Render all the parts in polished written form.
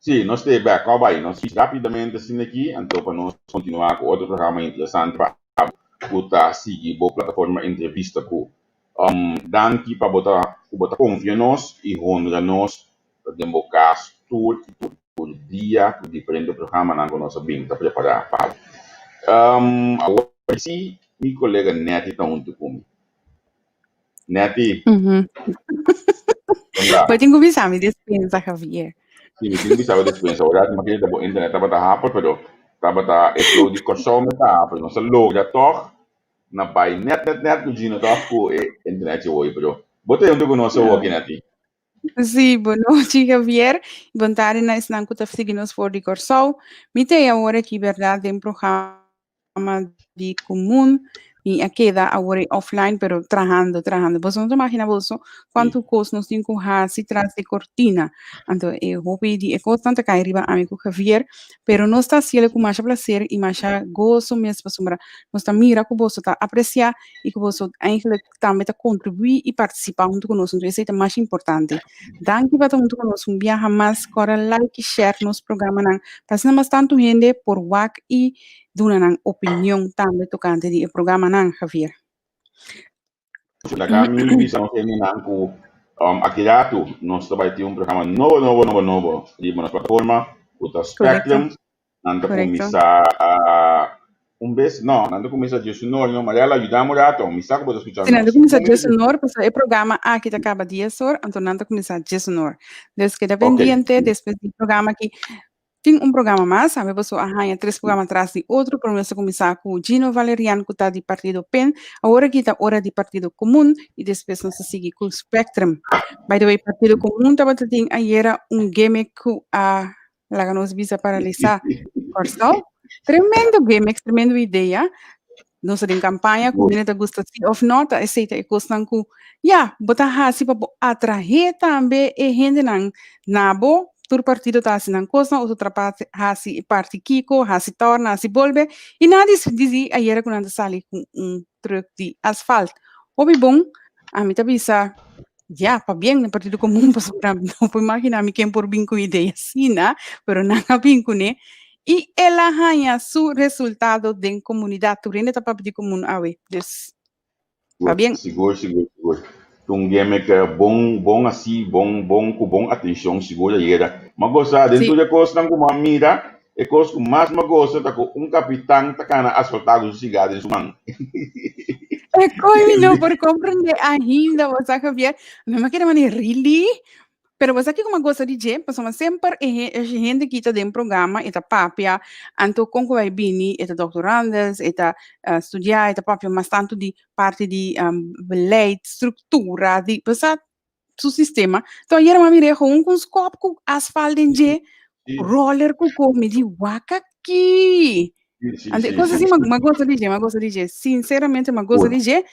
Sim, nós temos backup aí. Nós fizemos rapidamente assim aqui, então para nós continuar com outro programa interessante para botar seguir a plataforma entrevista com dan aqui para botar confiança nós e honra nós para democar tudo por dia, com diferente programa na nossa bem está preparado para. Agora sim, meu colega Neti está junto comigo. Neti, Poi tengo bisami di dispensa, Javier. sim, me tem que saber dispensa. Agora a máquina da internet estava rápido, pero estava upload de consumo está rápido. Nossa logo toch na pai net no gino tá com internet hoje, pero botei onde conosco o Neti. Sì, buonanotte Javier. Bontare na isnan kuta fsiginos for di corso. Mite agora que verdade em programa de comum e queda agora offline, pero trabajando. Você não imagina você quanto custa nos tem se traz de cortina. Então, eu hope de constante cai riba amigo Javier, pero não está cielo com mais prazer e mais gozo mesmo sombra. Não está mira que você está apreciar e que você eigenlijk também está contribuir e participar junto conosco. Então, isso é o mais importante. Danke para junto conosco. Viaja mais, cora like e share nos programa. Passando bastante gente por WhatsApp e duna opinião também tocante do programa não, Javier. Da kami bisa terminar com aquilo nós vai ter programa novo de uma plataforma o Spectrum anda começar vez não anda começar de sonor não mas ela ajuda a mudar então me sabe poder escutar sim anda começar de sonor porque o programa aqui acaba de sonor então anda começar de sonor desde que dependente depois do programa aqui tem programa mais, sabe? Você arranha 3 programas atrás de outro, promessa começar com o Gino Valeriano, que está de Partido PEN, agora que está hora de Partido Comum, e depois nós seguimos com o Spectrum. By the way, Partido Comum estava tendo ayer game que a nos visa paralisar. Corsal? Tremendo game, tremendo ideia. Nós temos campanha, com a gusta of not, aceita e costan com, botar hasi para atrair também e gente nabo, tur partido está assinando coisa, outra parte Kiko, hasi torna, hasi volve, e nada diz ayer quando sali com truque de asfalto. Obi bom, a mim tabisa, para bem no Partido Comum, para não pode imaginar me quem por bem com ideia assim, pero não é bem com né. E ela ganha o resultado da comunidade, tu ainda está para pedir comum, dus, tá bem? Seguro. Um game que é bom assim, com bom atenção, seguro era. Mas gosta dentro de coisa não como mira, é coisa que mais me gosta tá com capitão tá cana asfaltado os cigarros em sua mão. É coisa não por compreender ainda, você Javier, não me quer maneira really. Pero você aqui como gosta de dizer, mas sempre a gente que está dentro do programa, está papia, então como vai vir, está doutorandas, está estudar, está papia, mas tanto de parte de lei, estrutura, de passar o sistema. Então, aí eu mirei com um copo com asfalto de roller com come de waka aqui. Coisa assim, mas gosta de dizer, sinceramente, mas gosta de dizer,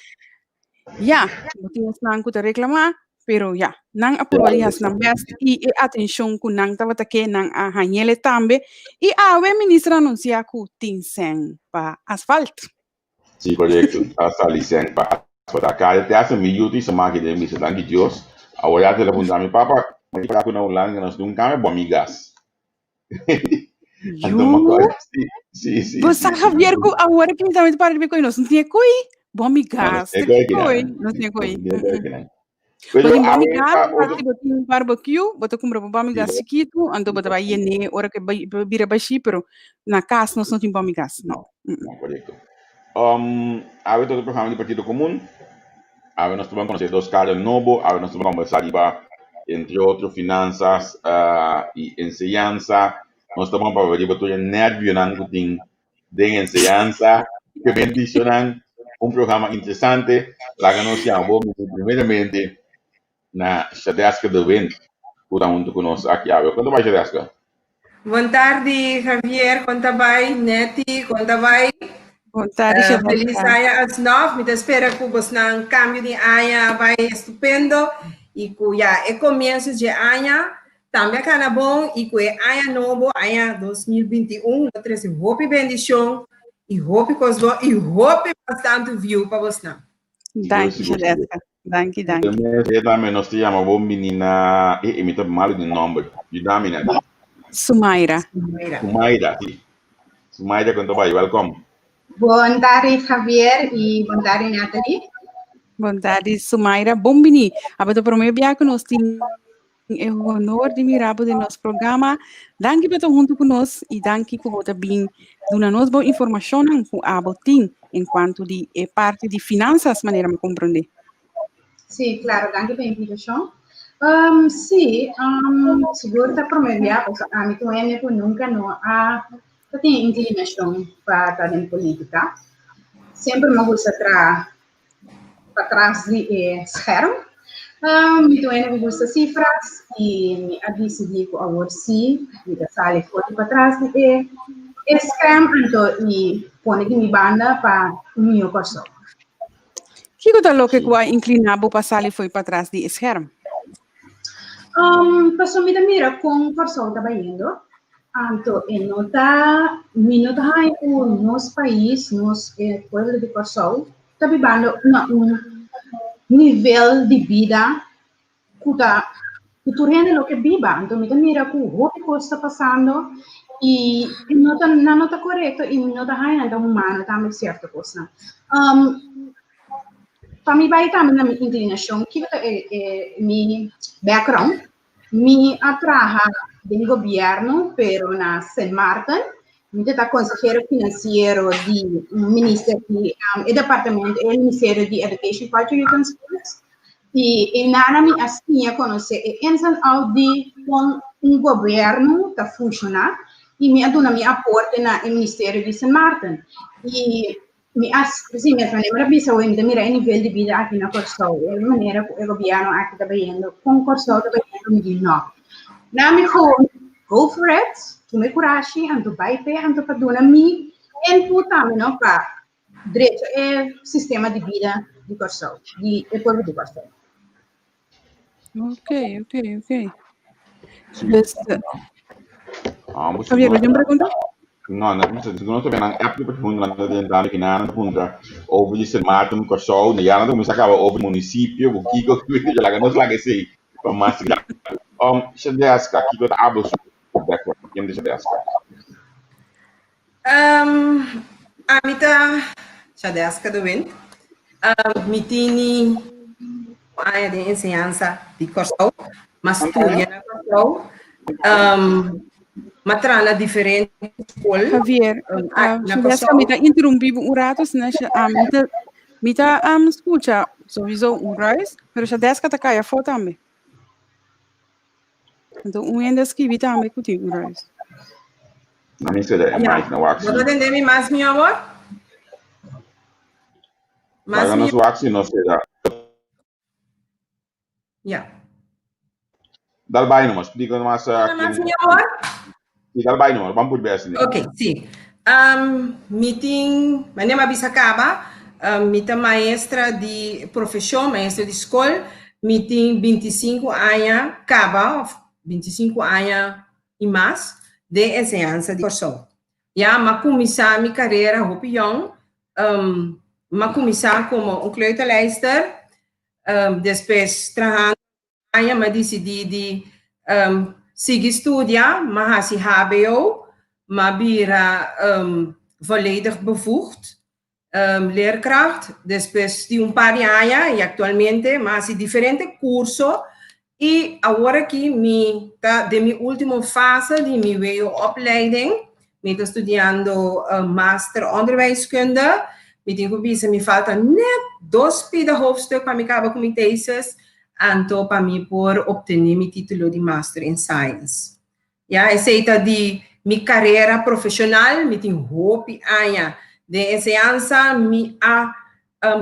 não tinha nada que reclamar. Pero nang apurolias ng best e atensyon ko nang tawatake ng hanyele tambe e awe ministra anuncia ko tinseng pa asfalt. Sim, correto. Hasta licença para asfaltar. Cara, até essa miúdo se marca de missa, danke Deus. Agora até perguntar meu papa, mas para que não lá nós não cama bom amigas. Sim. Você Javier ko agora que me também para de coi nós não tinha coi bom amigas. Não tinha coi. Pero bom amigas, botar barbecue, botar comprar bom amigas chiquito, então botar vai né, hora que vira baixi, pero na casa nós não tem bom amigas, não. Correto. Há todo o programa de Partido Comum, há nós vamos conhecer dois caras novos, há nós vamos conversar entre outros finanças e enseñanza, nós estamos para ver betul nervio nang ting de enseñanza, que bendicionan programa interessante, lá que nós chamamos primeiramente na Xadesca do Vento, por junto conosco aqui. Quanto vai, Xadesca? Boa tarde, Javier. Quanto vai, Neti? Quanto vai? Boa tarde, Xadesca. Feliz dia às 9. Me espero que você não cambie de ano, vai estupendo. E que começo de ano também é bom. E que ano novo, ano 2021, eu trouxe hope e bendição. E hope coisa e hope bastante view para você. Danke, Xadesca. Danke. Também nós temos uma menina e imita mal de nome. Ajuda-me, né? Sumaira. Sim. Sumaira, quanto vai? Welcome. Boa tarde, Javier, e boa tarde, Nathalie. Boa tarde, Sumaira. Bom dia. Abato para mim, que nós temos o honor de mirabo de nosso programa. Danke por estar junto conosco e danke por você bem dando nos boa informação com a botim enquanto de parte de finanças, maneira de compreender. Sim, claro, danke pela invitação. Sim, seguro está promovendo, a mim também nunca não há tem inclinação para estar em política. Sempre me gusta para trás de scherm. Me também gusta cifras e me decidi que agora sim, me sale foto para trás de scherm, então e põe aqui minha banda para o meu curso. Que coisa louca que vai inclinar para passar e foi para trás de scherm? Passou me mira com o curso trabalhando. Então, me nota o nosso país, nosso povo de curso, está vivendo nível de vida que tu rende o que viva. Então, me mira com o que está passando e não está correto e me nota ainda humano, também certa coisa. Para mim, vai também na minha inclinação, que é meu background, me atraja do governo, pero na St. Martin, me está consejero financeiro do Ministério do Departamento, do Ministério de Education, Culture and Sports, e nada me assim conhecer e ao de com governo está funcionar e me aduna me aporte na Ministério de St. Martin e sim, minha maneira de pensar ainda mira em nível de vida aqui na Corsol, é a maneira que o governo aqui está trabalhando com Corsol trabalhando me diz não, me go for it, tu me coragem, anto vai pé, anto para donar me input também não para direito é sistema de vida de Corsol, de povo de Corsol. Ok. Javier, ¿alguna pregunta? No, não estou vendo. É a primeira pergunta que não pergunta over de Martin Corsol, ne já não me sacava over município, o que eu já lá não slaga sei, para mais grave. Shadeska, que eu abo background, quem deixa Shadeska? Amita Shadeska do Wind, mitini área de enseñanza de Corsol, mas estudia na Corsol, matrana diferente escola. Javier, Shadeska me está interrompindo um rato, senão me está escuta sowieso reis, mas Shadeska está caia foto também. Então, ainda escrevi também contigo, reis. A mim seria mais na Wax. Vou entender mais, meu amor? Mas na Wax não será. Dal baino, mas explica mais mais, meu amor? Dal baino, vamos por ver. Ok, sim. Meeting, meu nome é Bisacaba, minha maestra de profissão, maestra de escola, meeting 25 anos, acaba 25 anos e mais de enseñanza de curso. Eu comecei minha carreira Hopion, eu comecei como kleuterleister, depois trabalhando, eu decidi de seguir estudar, mas HBO, maar vira volledig bevoegd, leerkracht, depois de paar de anos e atualmente, mas diferente curso, e agora que de minha última fase de minha opleiding, me estou estudando master onderwijskunde, me tenho que me falta net 2 hoofdstukken para me acabar com minha thesis, então para mim por obter meu título de master in science. Aceita de minha carreira profissional, me tenho hope de enseñanza,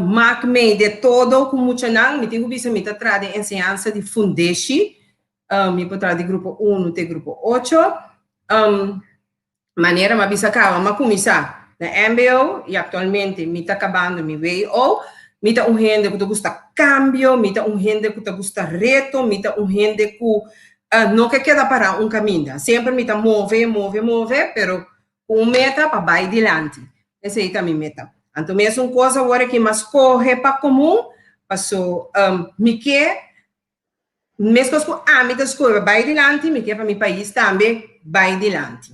maak-me de todo com muito não, me tenho que me tratar de enseñanza de fundeshi, me tratar de grupo 1 até grupo 8, maneira ma bisa acaba, ma começar na MBO e atualmente me está acabando meu VO, me está gente que gosta cambio, me está gente que gosta reto, me está gente que não queda para caminho, sempre me está move, pero meta para vai adiante. Essa é a minha meta. Então, mesmo coisa agora que mais corre para comum, passou me quer mesmo com a minha escola vai adiante, me quer para meu país também vai adiante.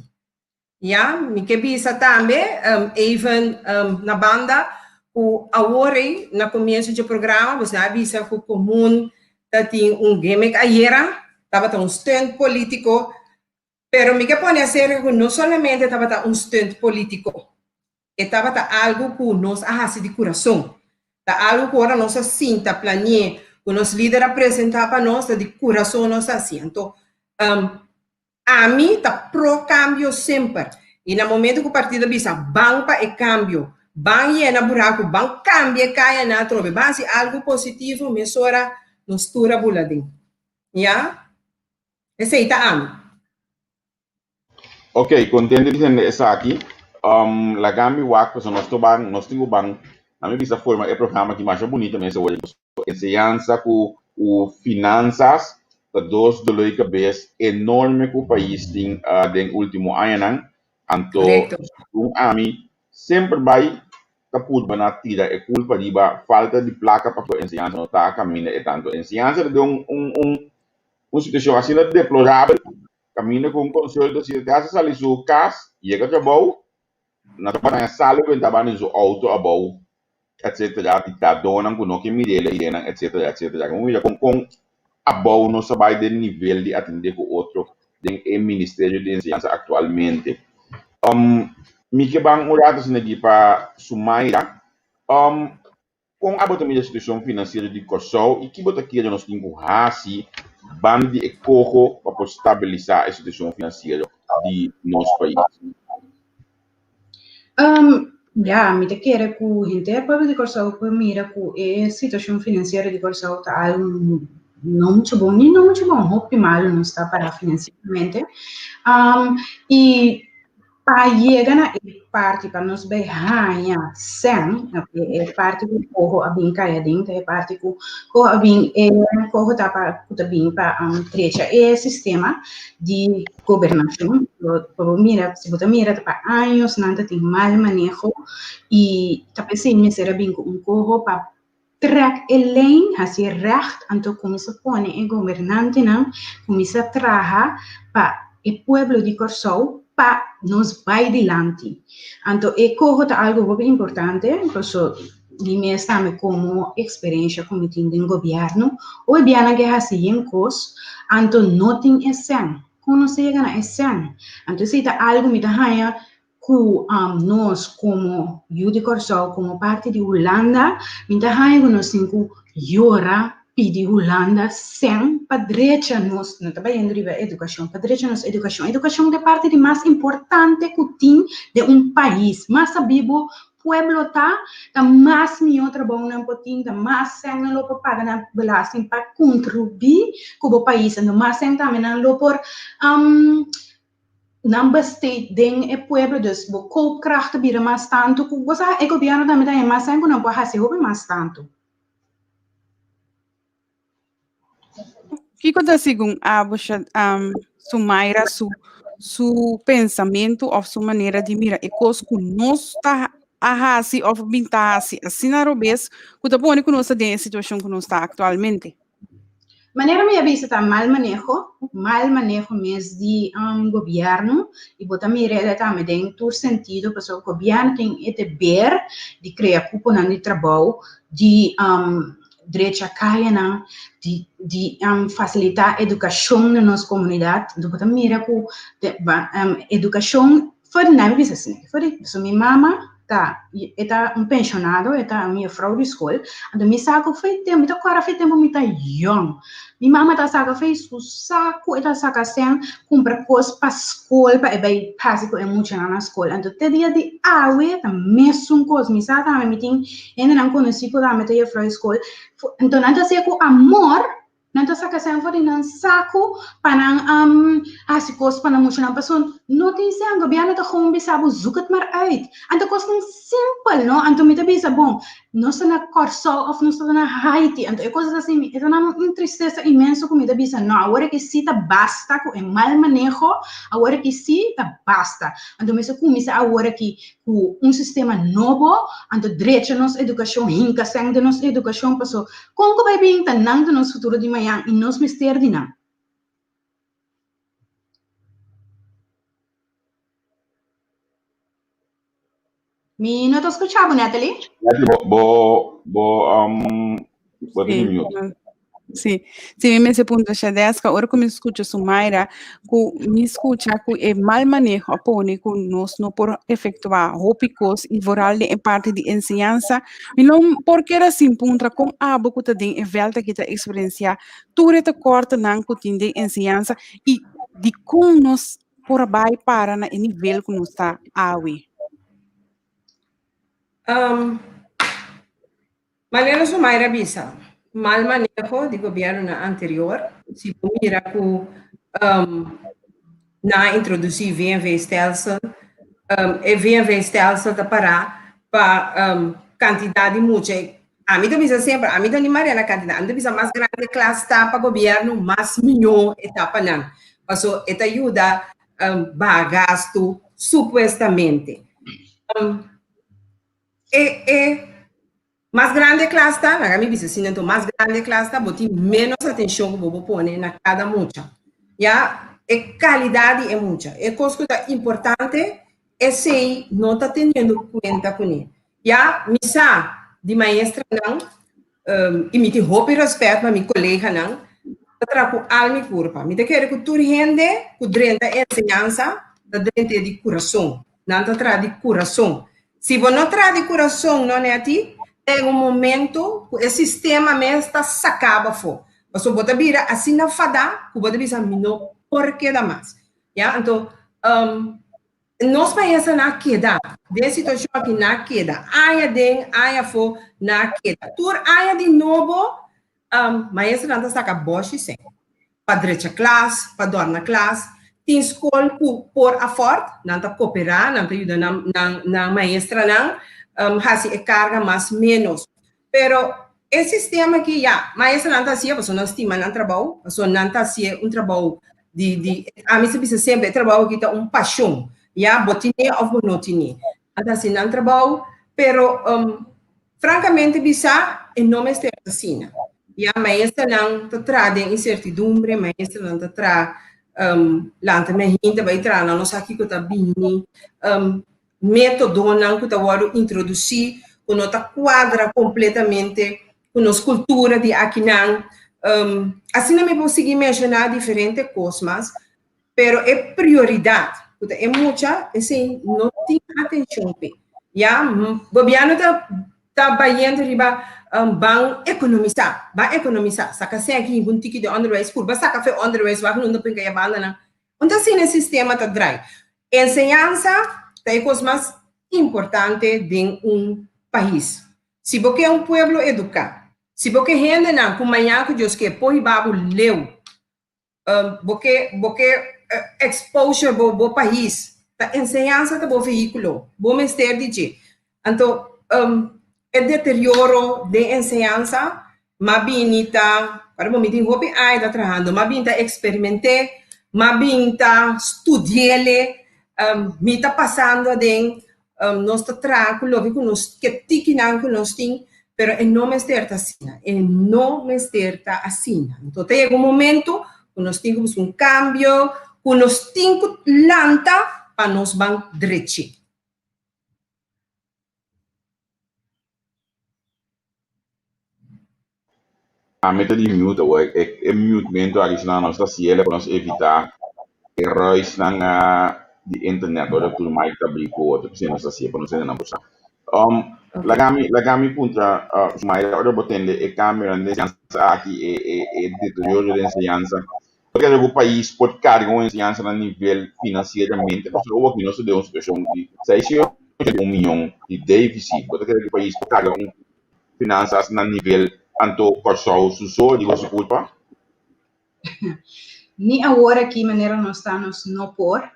Ja, me quer bisa também, even na banda, o agora na começo do programa, você avisa que o comum tem gimmick ayer, estava um stunt político, pero me quer pôr a ser que não somente estava stunt político, estava algo que nós arrasa de coração, algo que agora nós sinta, planeia, que nos líderes apresentar para nós de coração nós assim. Então, a mim está pro cambio sempre. E no momento que o partido diz, banca é cambio, banca é na buraco, banca cambia, cai na trove, base algo positivo, mesura nos tura buladinho. Já? Esse aí está a mim. Ok, contente de estar aqui. La Gambi Wak, pues nós temos bang, a minha vista forma é programa que mais bonito mesmo hoje, ensinança com finanças, da dos do lei cabeça enorme que o país tem den último ano, então ami sempre vai caput bana tira é culpa de falta de placa para a ensinança não tá caminho é tanto ensinança de uma situação assim deplorável caminha com conselho da cidade se ali seu casa chega de bom na tua sala que estava no auto a bom etc a dona com que me dele etc com a bom não sabe do nível de atender com outro do Ministério de Ensinança atualmente me que bang murados na di para Sumaira com a botamia da situação financeira de Kosovo e que botaquia nós temos hasi bandi e coco para estabilizar a situação financeira de nosso país. Ja, me te quer que o interpovo de Kosovo para mira que a situação financeira de Kosovo está não muito bom, nem não muito bom, optimal não está para financeiramente. E para chegar na parte para nos berranhar sem é parte que corro a bem cair dentro, é parte que corro a bem corro tá para trecha é sistema de governação para mira se botar mira para anos não tem mal manejo e tá pensando ser bem corro para track alleen assim recht então começa a pôr em governante não começa a trabalhar para o pueblo de Kosovo para nos vai adiante. Então, é algo muito importante, porque me está como experiência como tem de governo, ou é bem que assim em cos, então não tem essência. Quando se chega na essência, então se está algo me dá que nós como de Kosovo, como parte de Holanda, me dá que nós temos que llorar pedir Holanda sem para direita nós não está bem a educação para direita nós educação é parte de mais importante que tem de país mais sabido pueblo tá mais melhor trabalho não pode tá mais sem não para pagar na belastning para contribuir com o país não mais sem também não por number state den é pueblo dus bo koopkracht bira mais tanto que você é governo também tem mais sem não pode fazer mais tanto. Fico da segundo Sumaira su pensamento ou sua maneira de mirar e coisa que nós está assim ou pintar assim na robês que tá bom que nós tem a situação que nós está atualmente. Maneira me avisa tá mal manejo mesmo de governo e botar mira também tem todo sentido porque o governo tem o dever de criar cupom de trabalho de direito a caia de facilitar a educação na nossa comunidade. Então, botar mira que educação foi na minha vida assim. Foi minha mama tá pensionado, tá minha frau de escola. Então, me saco foi tempo, então agora foi tempo me tá young. Minha mama tá saca fez o saco, tá saca sem comprar coisas para escola, para vai passar com muito na escola. Então, te dia de aue, tá mesmo coisa, me saca, me tem ainda não conheci por a meter frau de escola. Então, não sei com amor, não tá saca sem for não saco para assim coisas para muito na pessoa, não tem se o governo tá com bisabo zoek het maar uit. En dat kost een simpel, no? En toen met bisa bom, nós está na Corsol of nós está na Haiti. Então é coisa assim, é uma tristeza imensa com mida bisa. Não, agora que sim tá basta com o mal manejo, agora que sim tá basta. Então mesmo com misa agora que com sistema novo, então direito nos educação, hinca sang de nos educação passou. Como vai bem tanang de nos futuro de manhã e nos mister de não. Me não tô escutando, Natalie? Sim, sim, nesse ponto já desca, agora que me escuta Sumaira, que me escuta que é mal manejo apone que nós não por efetuar rópicos e voralde em parte de ensinança, e não porque era assim ponto com a boca que tem volta que ta experiência, tudo é corta não que tem de ensinança e de como nós por baixo para na nível que nós está awi. Maneira Sumaira bisa. Mal manejo de governo anterior, se mira com na introduzir VNV-stelsel, e VNV-stelsel da para quantidade muita. A mim também sempre, a mim também maria na quantidade, a mim mais grande classe tá para governo, mais milhão etapa não. Passo eta ajuda gasto supostamente. Mais grande classe tá, na minha visão, assim, então mais grande classe tá, botar menos atenção que vou pôr na cada mucha. Já, qualidade é mucha. Coisa que é importante é se não tá tendo conta com ele. Já, missa de maestra não, e me tem roupa e respeito para minha colega não, tra com alma e corpo. Me tem que que tu rende, com drenta ensinança, da drenta de coração, não tá tra de coração. Se você não traz de coração, não é a ti, tem momento que o sistema mesmo está sacado fora. Você pode vir assim na fada, que pode vir assim, não, por que dá mais? Yeah? Então, nós países na queda, de situação aqui na queda, aia fo na queda. Tur aia de novo, mas não está sacado boche sem. Para direita classe, para dorna classe, tem escola por a forte, não está cooperar, não está ajudando na maestra não, hasi carga mais menos. Pero esse sistema aqui, já, maestra não está assim, você não estima não trabalho, você não está assim trabalho a mim se sempre trabalho que tá paixão, já, botine ou bonotine. Então assim não trabalho, pero francamente bisa não me está assim. Já maestra não está trazendo incertidumbre, maestra não está trazendo lanta me hinta vai entrar na nossa aqui que tá bini método não que tá vou introduzir que não tá quadra completamente com nossa cultura de aqui não assim não me posso seguir mencionar diferentes coisas mas pero é prioridade é muita assim não tem atenção já governo tá banhando riba bang economizar saka se aqui um ticket de underway school basta café underway vai não depende que banda não então assim o sistema tá dry ensinança é a coisa mais importante de país se você é pueblo educado se você rende não com manhã que Deus quer põe babu leu você exposure bo país tá ensinança tá bo veículo bo mestre de então o deterioro de ensinança, mas binita, para o momento hopi ai da trabajando, mas binita experimentar, mas binita estudiar, me está passando de nós está tranquilo, vi que nós que tiquinan que nós tem, pero não me está assim, não me está assim. Então tem momento que nós temos cambio, que nós temos lanta para nós van direito. A meta de mute é mute adicional nós está cielo para nós evitar erros na de internet ou tudo mais que abriu outro que nós está cielo para nós não passar. Lagami contra mais agora botando a câmera de ensinança aqui é deterioro de ensinança porque o país pode carregar uma ensinança a nível financeiramente porque o aqui nós temos uma situação de 6 milhão de déficit porque o país pode carregar finanças a nível anto Corsol Suso, digo su culpa? Ni agora aqui maneira nós estamos no por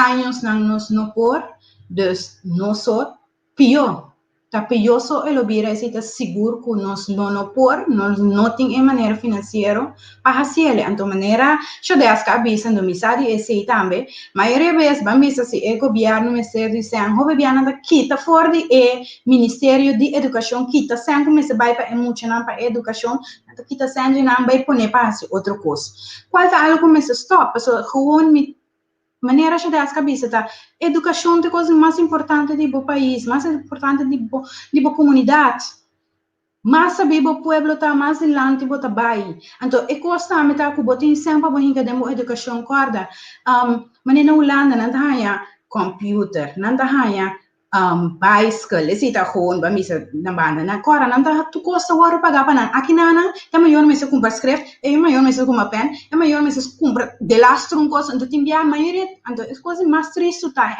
anos nos no por, dus nosso pior. Tá pior só ele obira se tá seguro que nós não por, nós não tem em maneira financeira para fazer. Então maneira, eu dei as cabeças no missário esse também. Maioria vezes, vamos se o governo me ser dizendo, o governo da quita fora de Ministério de Educação, quita sempre como se vai para emocionar para educação, então quita sempre não vai poner para outra coisa. Qual é algo que me stop? So gewoon me maneira de as cabeças, tá? Educação é a coisa mais importante do país, mais importante da comunidade. Mas saber o povo tá mais adiante, bota bem. Então, é coisa também tá que botem sempre para hinca demo educação corda. Mas na Holanda não tá computer, não tá bicycle, esse tá gewoon ba misa na banda. Na cora não tá tu costa waro pagar para não. Aqui não, é maior mesa comprar script, é maior mesa comprar pen, é maior mesa comprar de lastro coisa. Então tem a maioria, então é coisa mais triste tá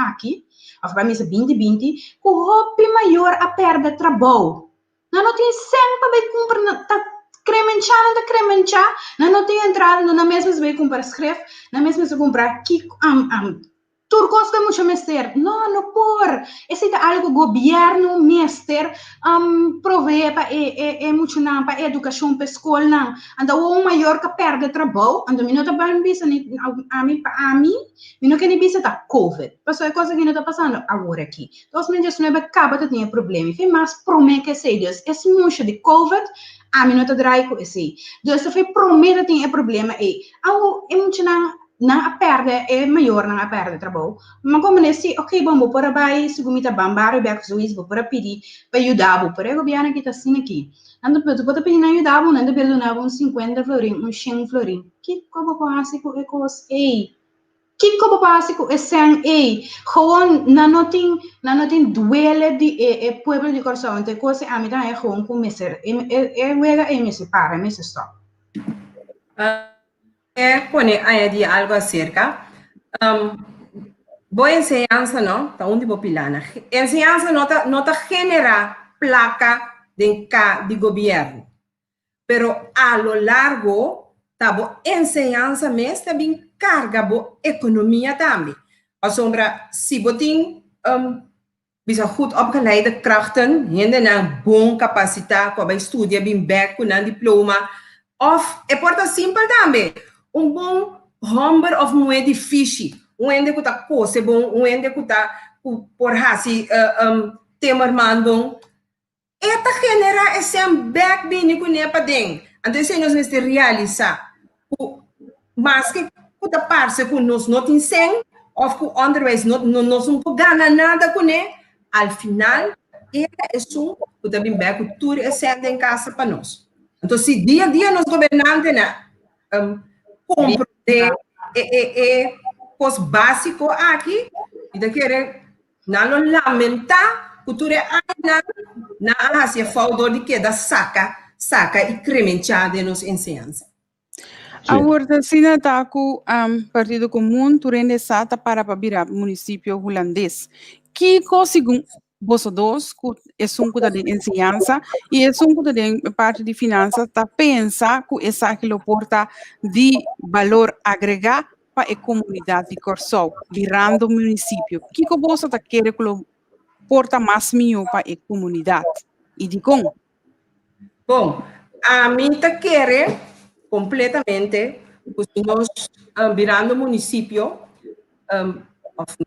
aqui. Of ba misa 2020, que o hobby maior a perda trabalho. Não tem sempre vai comprar tá cremenchar, não tem entrada na mesma vai comprar script, na mesma vai comprar que turcos que mucho mester, não por, esse é algo que o governo mester provee para muito não para educação para escola não, então o maior que perde trabalho, então me não tá bem bisa a mim, me não quer bisa tá COVID, passou é coisa que não tá passando agora aqui, então me diz não é acaba de ter problema, foi mais promete que sei Deus, esse muito de COVID a mim não tá drai com esse, Deus foi promete ter problema é muito não a perda é maior não a perda trabalho mas como nesse ok vamos por aí se comita bambar e beco juiz vou para pedir para ajudar vou para o governo que está assim aqui ando pode pedir não ajudar vou ando perdonar uns 50 florim uns 100 florim que como passa com ecos que como passa com esse gewoon não tem duele de povo de coração então coisa a mim é gewoon com messer wega me separa me stop Pone aí algo acerca. Boa enseñanza, não? Tá onde vou pilana. Enseñanza não tá genera placa de governo. Pero a lo largo, tá bo enseñanza mesmo também carga bo economia também. A sombra, se botin bisa goed opgeleide krachten, hende na bom capaciteit, qua bij studie, bin back, com een diploma, of é porta simples também. Bom homem of muito difícil. Ende que tá coisa bom, ende que tá por hasi temer bom. Eta genera esse back bem que nem para dentro. Então se nós neste realizar, mas que tá parse com nós não tem sem, of com underways não são gana nada com ele. Al final, é que também back o tudo é certo em casa para nós. Então se dia a dia nós governantes compreender coisas básicas aqui e daquele não lamentar cultura na Ásia falta de que da saca e cremenchada nos ensinança. Agora se na taco Partido Comum turende sata para virar município holandês que conseguiu Bolsa 2, que é um de ensinança e é um de parte de finanças, tá pensa que essa aquilo porta de valor agregado para a comunidade de Corsol, virando o município. Que a Bolsa tá querer que porta mais mil para a comunidade? E de como? Bom, a mim tá querer completamente, nós virando município,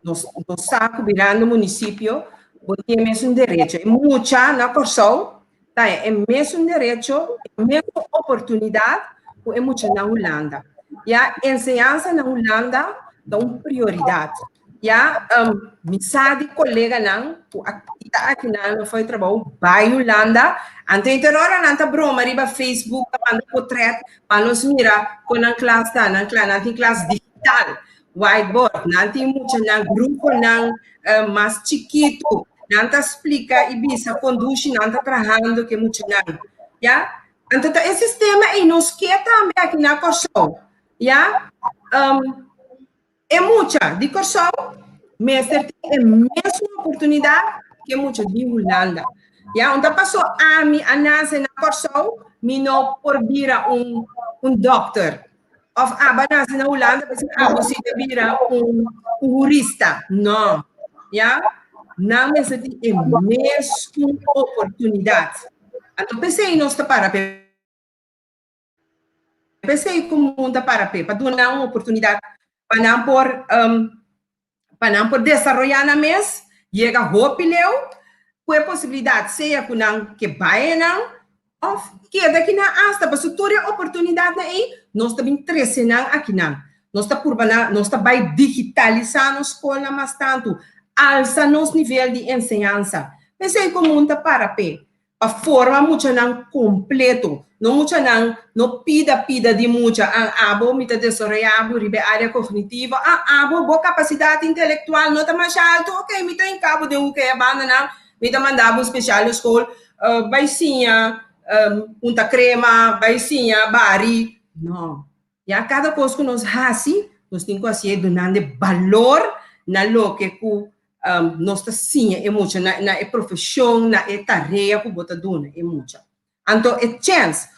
nós saco virando município, porque é mesmo direito. E muita na Corsol, tá? É mesmo direito, é mesmo oportunidade, é muito na Holanda. E a ensinança na Holanda dá uma prioridade. E a mensagem colega não, aqui não foi trabalho, vai Holanda, ante terror não tá broma, riba Facebook, manda portrait, para nos mirar com a classe tá, na classe digital, whiteboard, não tem muito na grupo não mais chiquito. Não explica e bisa conduz não está trabalhando que muito não, já? Então esse sistema aí nos quer também aqui na Corsol, já? É muita de Corsol, mas é a mesma oportunidade que muita de Holanda, já? Então passou a mim a nascer na Corsol, me não por vir um doctor, of abanasi na Holanda, kasi você vira jurista. Não. Yeah? Não é a mesma oportunidade. Então, pensei nós para pensei como muita para dar uma oportunidade para não por desenvolver na mês, chega hopileu, com a possibilidade seja com que vai não, ou que daqui na asta para sutura oportunidade aí, nós também crescendo aqui não. Nós está por nós está vai digitalizar a escola mais tanto, alça nosso nível de ensinança. Pensei como muita para a forma muito não completo, não muito não pida de muito abo mita desenvolvado ribe área cognitiva, abo boa capacidade intelectual não tá mais alto, ok, mita em cabo de que abandona, mita mandava especial escola, vai sim unta crema, vai sim bari, não. E a cada coisa que nós fazemos, nós temos que fazer donando valor na lo que nós está sim é muito na profissão, na tarefa que bota dona é muito. Então é chance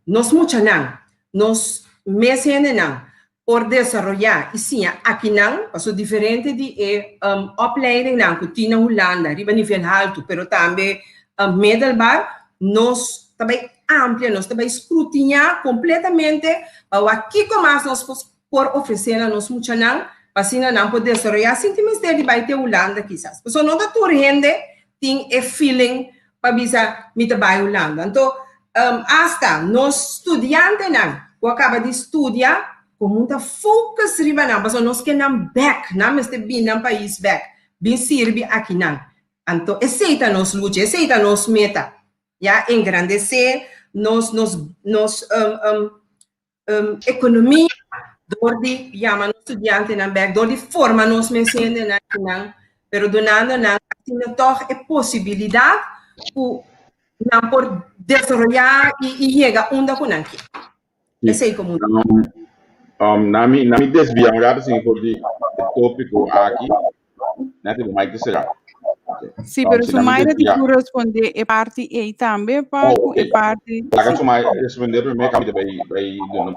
nós muito não, nós mesmo não por desenvolver e sim aqui não, passo diferente de opleiding não que tinha na Holanda, riba nível alto, pero também medelbar, nós também amplia, nós também escrutinar completamente aqui como nós por oferecer a nós muito não. Assim não pode desarrollar sentimentos de vai ter Holanda quizás. Porque não está rende tem a feeling para bisa mita vai Holanda. Então, hasta nós estudiantes não, que acaba de estudar, com muita focus riba não, mas nós que não back, não este bem no país back, bem serve aqui não. Então, aceita nos luta, aceita nos meta, já engrandecer nos economia. Door die, ja, maar estudianten en back, door die forma nos mensenden en pero donando na tiene toch a possibilidad na por desarrollar y llega onda con aquí. Ese es como nami desviamos assim por de tópico aqui, né? Tipo mais que será. Sim, pero su maioria de tu responder é parte e também para é parte. Laga su mai responder primeiro que vai dando.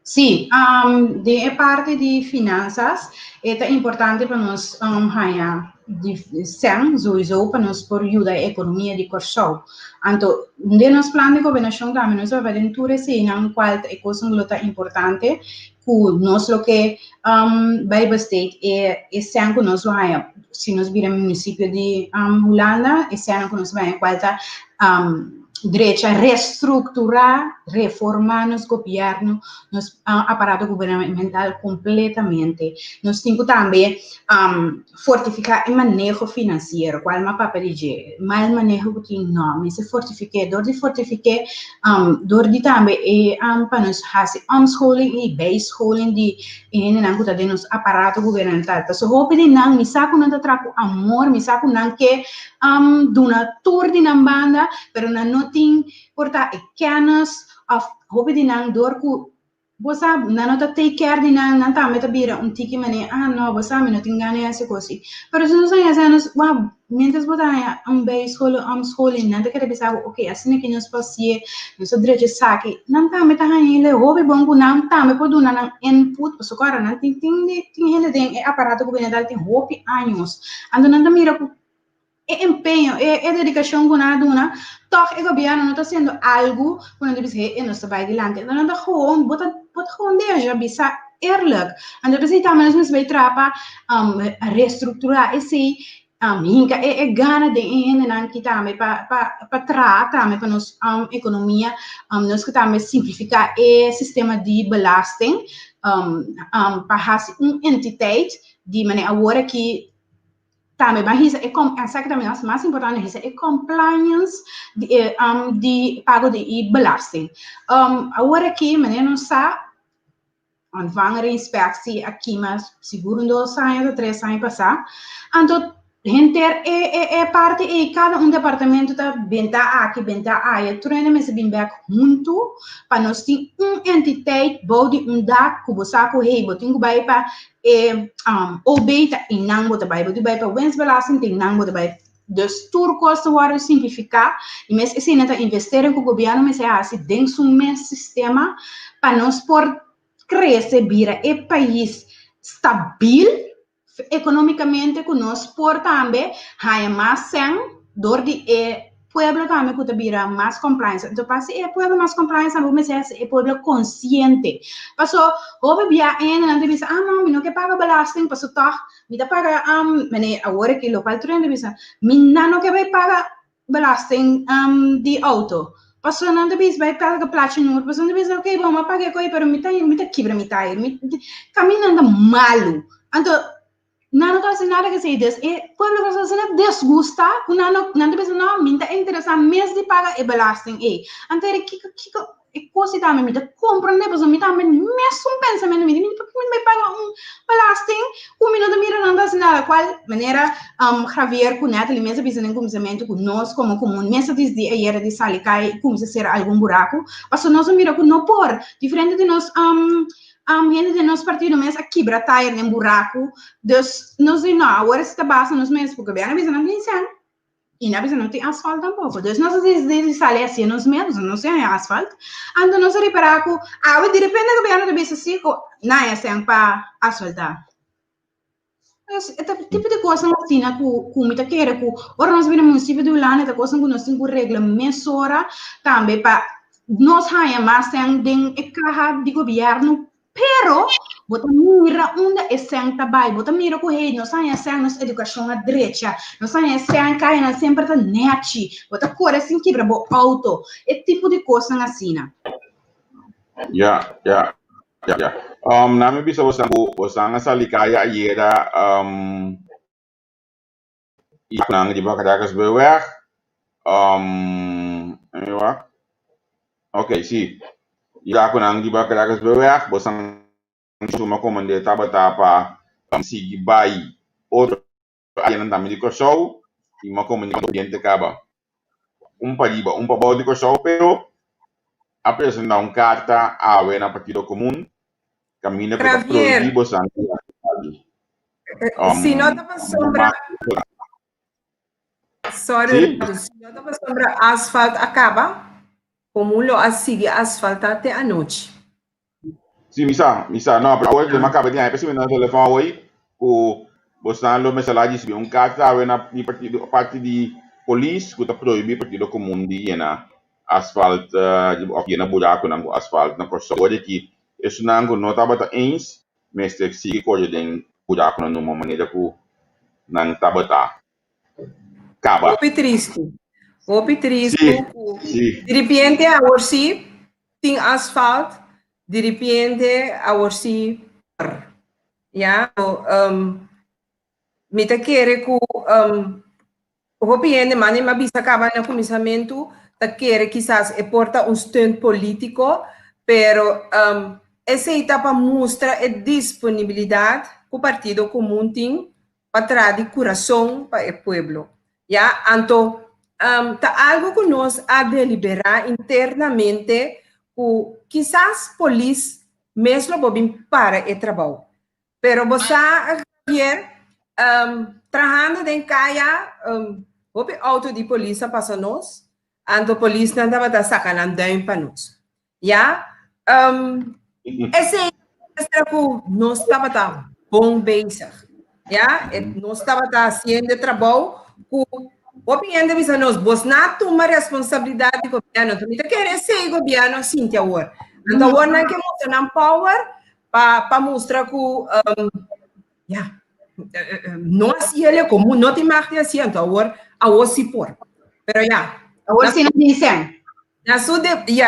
Sim, de parte de finanças, é importante para nós sowieso para nós por ajudar a economia de corso. Então, de nosso plano de governação também nós vamos ver tudo assim, não qual é coisa muito importante, que nós lo que vai bastante é sempre nós lo se nós viramos município de Holanda, é sempre nós vai qual direito a reestruturar, reformar nos governo, nos aparato governamental completamente. Nós temos também fortificar o manejo financeiro, qual é o papel de mal manejo que tem não, mas se fortificar, dor de também para nós fazer homeschooling e baseschooling de de nos aparato governamental. Então, hope de não, me saco não trago amor, me saco não que donatur de não banda, pero não tem porta kennis of hope de não dor ku você não tá take care de não tá meta bira tiki mane não você não tem ganha essa coisa pero se nós ainda wow mientras botar homeschooling não tá querendo pensar ok assim que nós passie nós direito saque não tá meta ele hope bom ku não tá me pode dar input para agora não tem ele tem aparato governamental tem hope anos ando não tá mira empenho, dedicação que nós damos, toch o governo não está fazendo algo que nós devemos fazer e nós vai adiante. Nós não gewoon, bota gewoon deixa, bisa eerlijk. En dat is também nós vai trapa reestruturar esse hinka gana de não que também para tratar também para nós economia, nós que também simplificar o sistema de belasting, para fazer entidade de maneira agora que também, mas exatamente mais importante é compliance de pago de belasting. Agora aqui, maneira não está ontvangen inspectie aqui, mas seguro 2 anos, 3 anos passar. Então, é parte e cada departamento tá benta aqui, benta aí. Treinamento se bem back junto para nós ter entidade body dag que você corre, botinho para obeta em não bota vai, botar para wens belasting tem não bota vai Dus turcosten worden simplificar. E mesmo assim, nós investir com o governo, mas é assim, dentro do mesmo sistema, para nós por crescer, vira e país stabil, economicamente, que nós por também, há mais sem, dor de pueblo também que vira mais compliance. Então, passa é pueblo mais compliance, mas é pueblo consciente. Passou, houve via não deve ser, não, não quer pagar belasting, passou tá, me dá pagar, agora que local trem deve ser, me não quer pagar belasting de auto. Passou não deve vai pagar platinum, passou não deve ser, ok, vamos pagar coisa, pero me tá quebra, me tá, caminhando malo. Então, não quase nada que se diz, e quando a pessoa não desgusta, não deve não me interessa mesmo de pagar e belasting, então que coisa também me compreende, pessoa me também mesmo pensamento me pagar belasting, o minuto mira não dá nada, qual maneira Javier com neta ele mesmo pensando em começamento com nós como comum, mesmo diz de aí era de salicai, como se ser algum buraco, mas nós mira com não por diferente de nós gente de nosso partido mesmo aqui brataia em buraco, dus nós não agora está basta nos mesmos porque bem a visão não tem sal e na visão não tem asfalto tampouco, dus nós desde sair assim nos mesmos não tem asfalto, então nós reparar que de repente o governo de bisa assim não é assim para asfaltar. Esse tipo de coisa assim na que muita queira que ora nós vira município do Ulane da coisa que nós temos regra mensura também para nós há mais tem carro de governo. Pero, bota mira onde é sem trabalho, bota mira com ele, nós temos sem nossa educação na direita, nós temos sem cair na sempre tá net, bota cor assim quebra bo auto, é tipo de coisa assim. Ya. Nami bisa wasang sa likaya yera nang di ba kadakas bewek anyway. Okay, sim. Ya ako nang di ba kadakas bewek bosang suma komande taba sigi bai outro ayan nang dami ko show e uma komande diente kaba um pabau de show pero apresentar carta a na partido comum camina para proibir bosang se não estava sombra sorry, se não estava sombra asfalto acaba como lo sigue asfalto até a noite. Sim, misa, não, pero hoje ele acaba de aí, pessoal, no telefone hoje, o bostando mensagem se carta a na parte de polícia que está proibir partido comum de na asfalto, de na buraco na asfalto na costa hoje que isso não estava eens, mas que sigue coisa de buraco na uma maneira que não estava acaba. Opi triste. Sim. De repente a orsi tem asfalto, de repente a orsi ya me te quer que o piende mane ma bisa acaba no começamento te quer quizás porta stunt político pero essa etapa mostra a disponibilidade que o partido comum tem para trazer coração para o povo. Ya, então tá algo que nós a deliberar internamente que quizás polícia mesmo bobin para o trabalho. Pero você aqui trabajando em caia o auto de polícia passa nós, então a polícia não estava sacando daim para nós. Ya, esse é que nós estava bom bezig. Ya, nós estava fazendo trabalho que o opinião de nós, vos não toma responsabilidade do governo, tu não quer ser governo assim te agora. Então agora não que mostrar power para mostrar que nós ele como não tem mais assim, então agora a se por. Pero agora sim não dizem. Na sua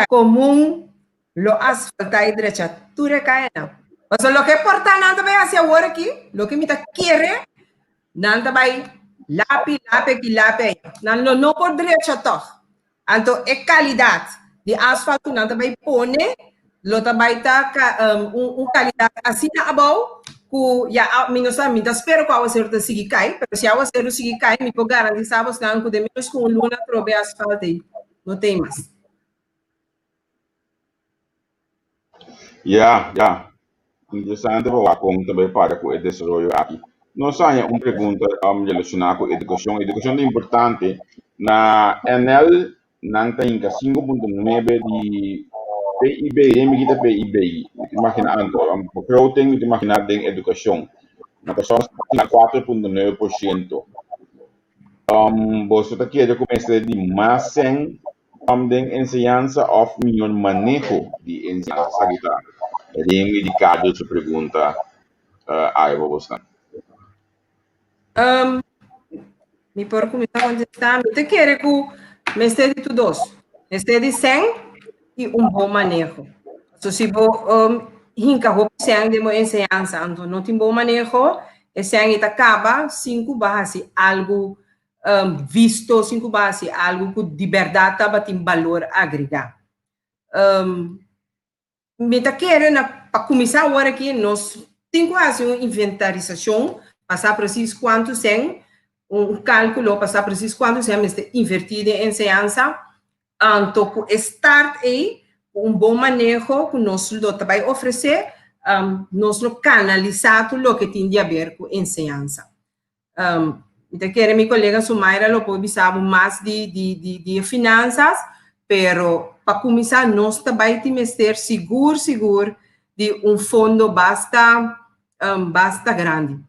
comum lo asfalta e direita, tu recai não. Mas o que é importante também assim agora aqui, o que me tá querer, não também lápis, não por direita toch. Então, é qualidade de asfalto, não também pone, lo também tá qualidade assim na abau, que já minha espero que a você não siga cai, mas se a você não siga cai, me pode garantir sabes não que de menos com luna trobe asfalto aí, não tem mais. Ya. Interessante bahwa kung também para com o desenvolvimento aqui. nós temos uma pergunta relacionada com educação. Educação é importante. Na NL, não tem 5.9 de PIB, medida PIB. Imagina, eu tenho que imaginar em educação. Na pessoa tem 4.9%. Você quer começar de mais de enseñanza ou melhor manejo de enseñanza? É indicado essa pergunta aí você. Me por começar a contestar, me quer que me esteja de todos, me esteja sem e bom manejo. So, se vou hinca roupa sem de uma enseñanza, então não tem bom manejo, e sem acaba 5 base algo visto, 5 base algo que de verdade tá tem valor agregado. Me quer para começar agora aqui nós temos que fazer uma inventarização, passar preciso quanto sem cálculo, passar preciso quanto sem invertido em enseñanza, então start aí bom manejo que nós vai oferecer, nós canalizar tudo o que tem a ver com enseñanza. Então, quero minha colega Sumaira lo pode saber mais de finanças, pero para começar nós também temos que ter seguro de fundo basta grande.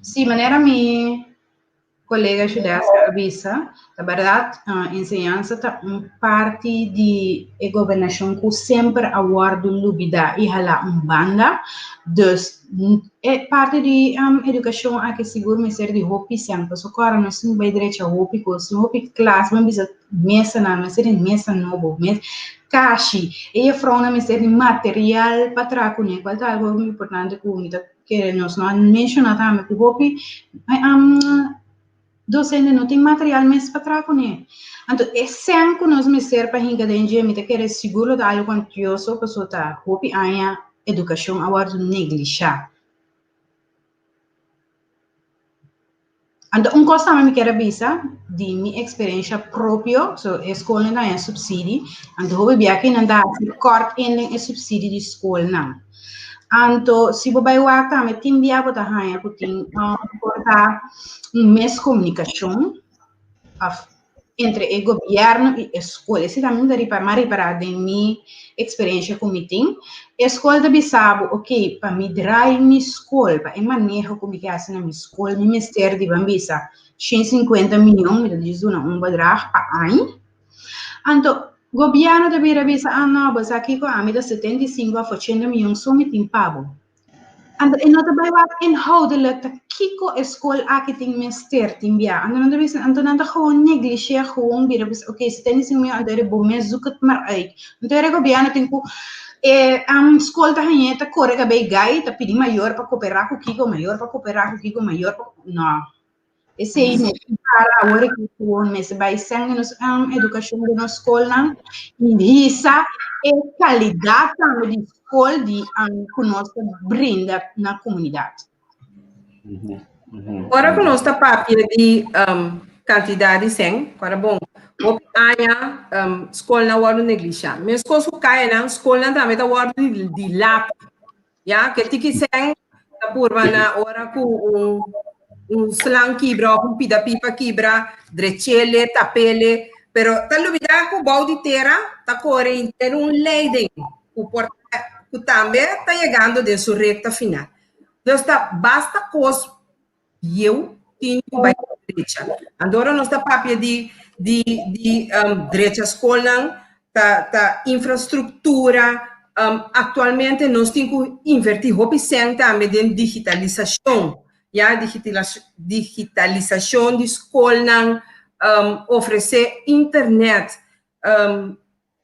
Sí, maneira mi colega Judesca avisa, na verdade, a enseñanza é parte de governação que sempre aguarda lubida e hala banda, dus é parte de educação a que seguro me ser de hopi sempre, so agora nós não vai direito a hopi, coisa hopi classe, mas bisa mesa na, mas ser mesa novo, mas caixi, e a frona me ser de material para trabalhar, né, qual é algo importante que nós não mencionamos também, que hopi docente não tem material mais para trabalhar. Então, é sempre que nós me ser para hinga de engenho, me querer seguro de algo quantioso, que só tá, hopi a educação agora negligenciar. Então, coisa que eu quero avisar de minha experiência própria, so, a escola não é subsídio, então, eu vi aqui não dá corte em subsídio de escola, não. Então, se você vai lá, também tem viável da rainha, que tem cortar mais comunicação entre o governo e a escola. Isso também dá para de minha experiência com o tem. A escola também sabe, ok, para me drive minha escola, para manejo comunicação na minha escola, meu ministério de bambisa, 150 milhões, me diz um badrag para ano. Então, o governo também avisa, não, mas aqui com a medida 75 a 80 milhões só me tem pago. E não também vai inhoudelijk dat kiko escola aqui tem ministério tem via. Então não tá gewoon negligeer gewoon weer dus oké, 75 milhões andere bom mas zoek het maar uit. Então o governo tem que escola tá aí tá correga bem gai tá pedir maior para cooperar com kiko maior para cooperar com kiko maior não. Esse aí para agora que o mês vai ser na educação de nossa escola e essa é qualidade de escola de que nós brinda na comunidade. Agora que nós está papel de quantidade sem, agora bom, o aia escola na hora negligenciar. Mas coisa que cai na escola também da hora de lá, já que tem que ser da curva na hora com slang quebra, pida pipa quebra, drechele, tapele, pero tal vida com balde terra, tá correndo ter lei o porta que também está chegando de sua reta final. Então basta coisa eu tenho vai direita. Agora nós está papel de direita escola, tá infraestrutura, atualmente nós temos que investir hopi também em digitalização. Ja, digitalização de escola, oferecer internet.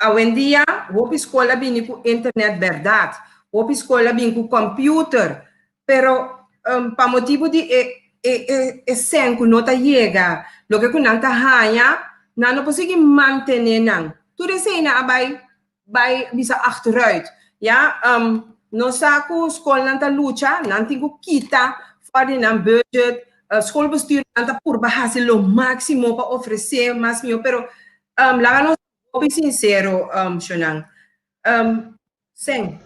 Hoje em dia, a escola vem com internet verdade, a escola vem com computer, pero para motivo de sem que não chega, lo que não está ganha, não conseguimos manter não. Tudo isso vai bisa achteruit. Ja, nós saco escola não está luta, não tem que quitar fora na budget, schoolbestuur está por baixar o máximo para oferecer mais meu, pero lá nós bem sincero, Shonang, sem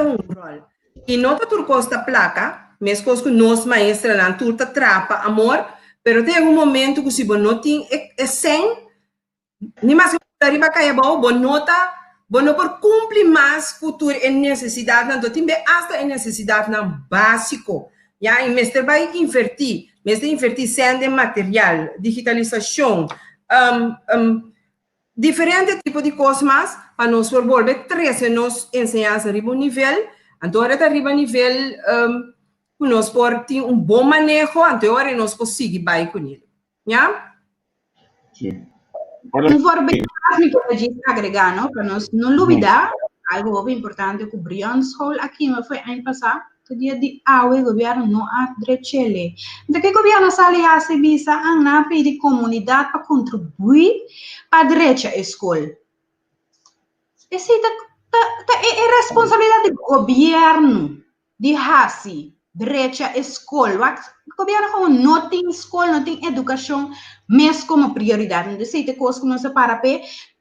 um rol. E nota turcosta placa, mesmo que nós maestra na turta trapa amor, pero tem um momento que se você não tem sem ni mais que arriba caia bom nota, bom não por cumprir mais cultura e necessidade não tem hasta necessidade não básico. Já e mestre vai invertir sendo material, digitalização, diferente tipo de coisas mais para nós volver trazer nos ensinança arriba nível, agora está arriba nível nós por ter bom manejo, agora nós conseguimos vai com ele, já? Sim. Um foro bem básico para a gente agregar, não? Para nós não duvidar, algo bem importante que o Brian School aqui, mas foi ano passado, que dia de o governo não há direito. Então, que o governo sale a se visa a na pedir comunidade para contribuir para a direita escola. Essa é responsabilidade do governo de raça, direita escola. O governo como não tem escola, não tem educação, mas como prioridade. Não sei coisas que não se para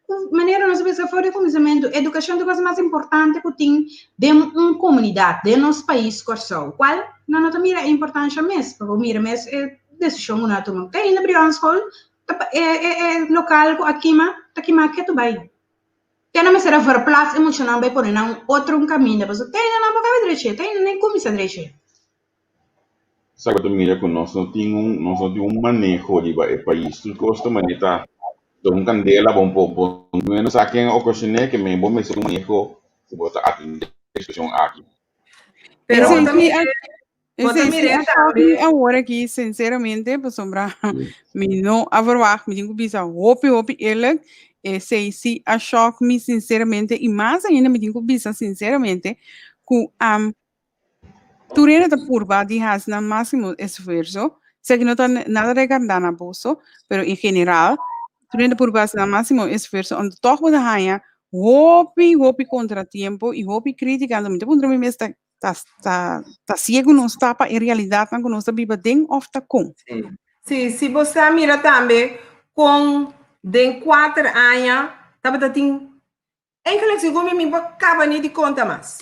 de maneira nós pensamos fora de conhecimento, educação é a coisa mais importante que tem de uma comunidade, de nosso país, qual não mira a importância mesmo, porque mira mesmo é decisão que nós tomamos. Tem na Brian School, é local aqui, mas que tu vai. Tem na será fora place emocional vai por não outro caminho, mas tem na boca vai direito, tem nem como se direito. Sabe que mira que nós não temos manejo de o país, tu gosta maneta um candela bom menos aqui em ocasião que me bom me se manejo se bota a discussão aqui. Pero agora aqui sinceramente para sombrar me não averbar me digo bisa hope ele se a choque me sinceramente e mais ainda me digo bisa sinceramente que turena da curva de has na máximo esforço sei que não está nada recarregado na bolsa pero em geral turena por base na máximo esforço onde toco da rainha hope contratiempo e hope criticando muito contra mim está ciego não está para em realidade não nós viva tem of tá com se você mira também com de 4 anos tava tem em que segundo me acaba nem de conta mais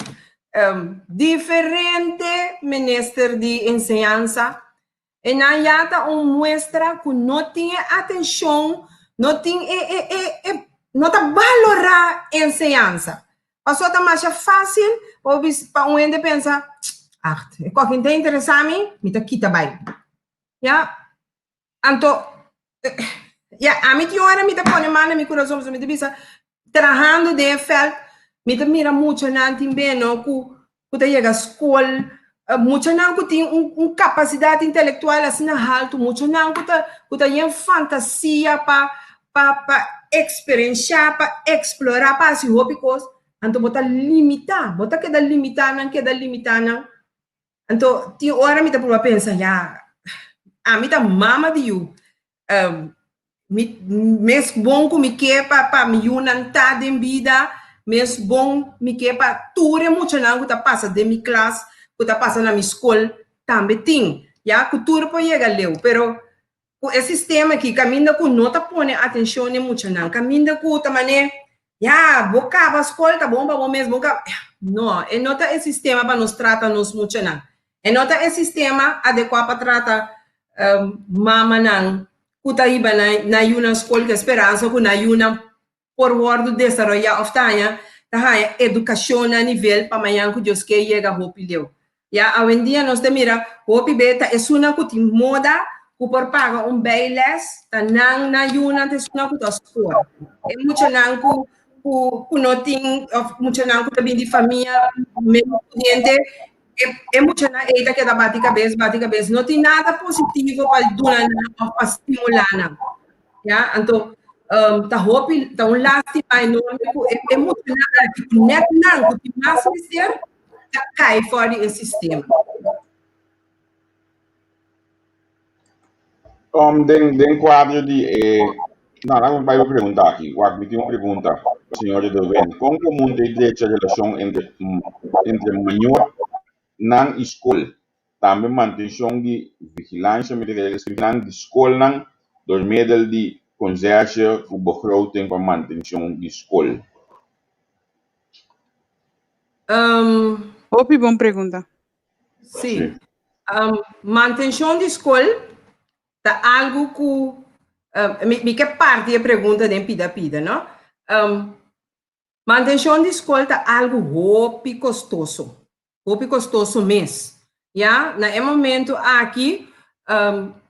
diferente ministro de ensinança e na yata muestra que não tinha atenção não tinha não tá valorar ensinança passou tá mais fácil ou para um ende pensa qualquer tem interessante me tá quita bem já então a mim hora me tá põe mano me coração me tá bisa trabalhando de fel me tá mira muito não tem bem não que tá chega à escola muito não que tem capacidade intelectual assim alto muito não que tá em fantasia para experienciar para explorar para se hobby então bota limitar queda limitar não então tem hora me tá por pensar já a mim tá mama de you mesmo bom que me quer para me unantar em vida mesmo bom me quer para tudo muito não que tá passa de minha classe que tá passa na minha escola também tem já que tudo pode chegar leu pero o sistema aqui caminha com não tá põe atenção muito não caminha com também já vou acabar a escola tá bom mesmo não é não tá esse sistema para nos tratar nos muito não é não tá esse sistema adequado para tratar mama não kuta iba na yuna escola que esperança que na yuna por word desarrollar oftanha tá educação a nível para amanhã que Deus quer chega hope leu já hoje em dia nós te mira hope beta é uma que tem moda que por paga bailes tá na yuna te uma que tá escola é muito não que não tem muito não que também de família mesmo cliente é muito na eita que dá bate cabeça não tem nada positivo para donar para estimular não já então tá hope tá lástima enorme é muito nada que net não que mais ser cai fora do sistema Dentro quadro de não vai perguntar aqui me tem uma pergunta senhor de Delven como comum tem direito a relação entre maior na escola também manutenção de vigilância de escola dos meios de conserje o begroting para manutenção de escola Hopi, boa pergunta. Sim. Manutenção de escola tá algo que que parte da pergunta de pida, não? Manutenção de escola tá algo hopi custoso mês. Já, no momento aqui,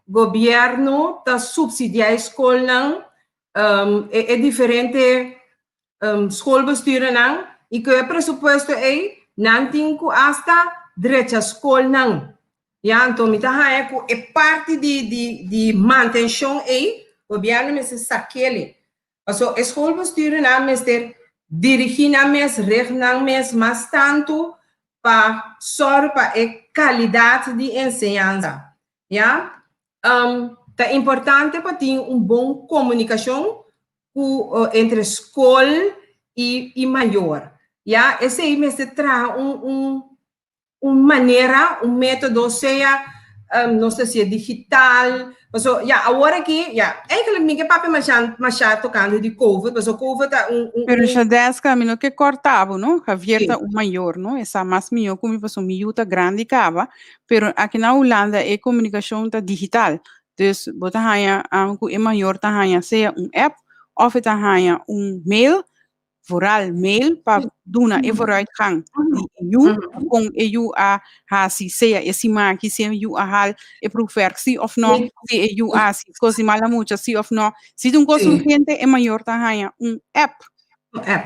governo tá subsidiar a escola, é diferente escola não, e que o presupuesto é não tem que hasta direito à escola não. Ja, então, é parte de manutenção aí, o governo me se saquele. Also, escola bestuur na mester dirigir na mes, regnar mes, mas tanto para sorrir para a qualidade de ensinança. Ja, é importante para ter boa comunicação entre escola e maior. Ja, esse aí mester traz maneira, método, seja, não sei se é digital, mas agora aqui, eigenlijk que papai mas já tocando de COVID, mas o COVID tá Pero já 10 caminho que cortava, não? Havia o maior, não? Essa mais melhor como fosse miúda grande cava, pero aqui na Holanda a comunicação tá digital. Dus bota hanha é maior tá hanha seja app of tá hanha mail, vooral mail para doen een vooruitgang die EU com EU a hasi seja esse marque se EU a hal e proversi of no se EU a si coisa mala mucha si of no se um coisa urgente é maior tá hanha app.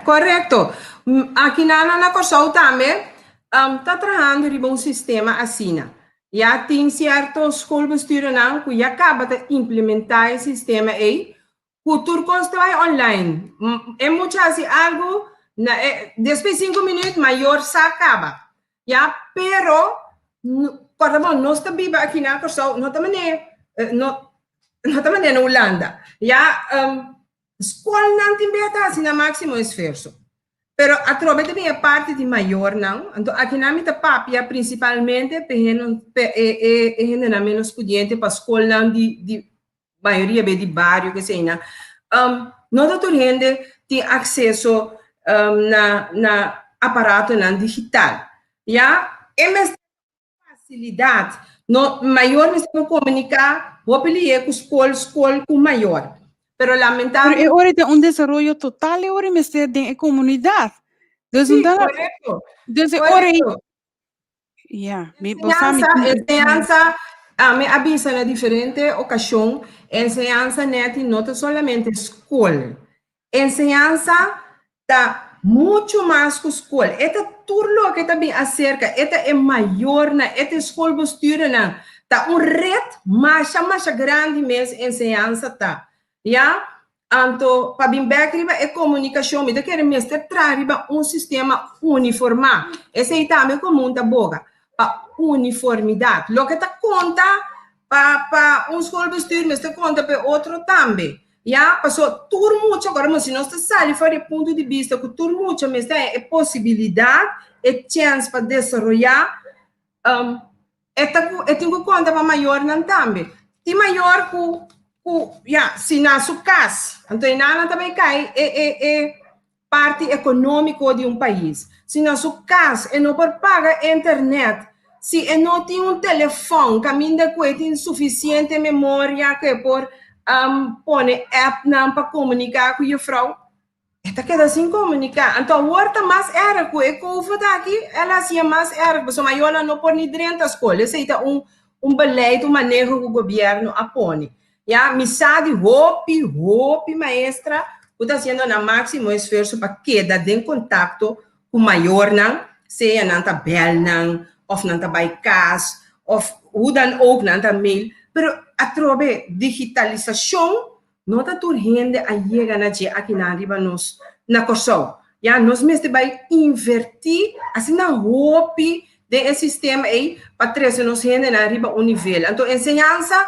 Correto. Aqui na Corsol também tá trabalhando em sistema assim. Já tem certos escolas não que já acaba de implementar esse sistema aí. O turcos vai online. É muito assim algo depois de 5 minutos maior se acaba. Já, pero quando nós também aqui na Corsol não também na Holanda. Já escola não tem beta assim na máximo esforço. Pero a trova também é parte de maior, não? Então, aqui na minha papia, principalmente, para menos pudiente para a escola de maioria de bairro, que seja. Não toda gente tem acesso na aparato digital. Já? É mais facilidade. No, maior me se comunicar, vou pedir com escola com maior. Pero lamentablemente... Pero ahora tem desarrollo total ahora me está en comunidad. Sí, correcto. Entonces ahora enseñanza me avisa en diferente ocasión, enseñanza neti no solamente escuela. Enseñanza está mucho más que escuela. Esta turno que también acerca, esta es mayor na, esta escola bestuur na, está red más grande mes enseñanza está. Ja, então, para bem riba é comunicação, mas quer mestre trazer sistema uniformado. Esse aí também comum da boca, para uniformidade. Lo que tá conta para escola bestuur, mas tá conta para outro também. Já, passou tudo muito agora, mas se nós saímos fora do ponto de vista que tudo muito, mas é possibilidade, é chance para desenvolver, tem que conta para maior não também. Tem maior se na sua casa, então nada também cai é parte econômica de país. Se na sua casa não pode pagar internet, se não tem telefone, caminho que tem suficiente memória que por pôr app para comunicar com a frau, esta queda sem comunicar. Então, agora mais ergo, e COVID aqui, ela se é mais ergo, mas a maior não pode nem dentro da escola. Esse é beleid, manejo que o governo apone. Ja, amizade, roupa, maestra, está fazendo na máximo esforço para quedar em contato com o maior, não? Seja não tá bel, não, ou não tá by casa, ou o dan ook não tá mail. Pero a trove digitalização não tá urgente a chegar aqui na arriba nos na Corsol. Ja, nós mesmo vai invertir assim na roupa de sistema aí para trazer nos gente na arriba um nível. Então, ensinança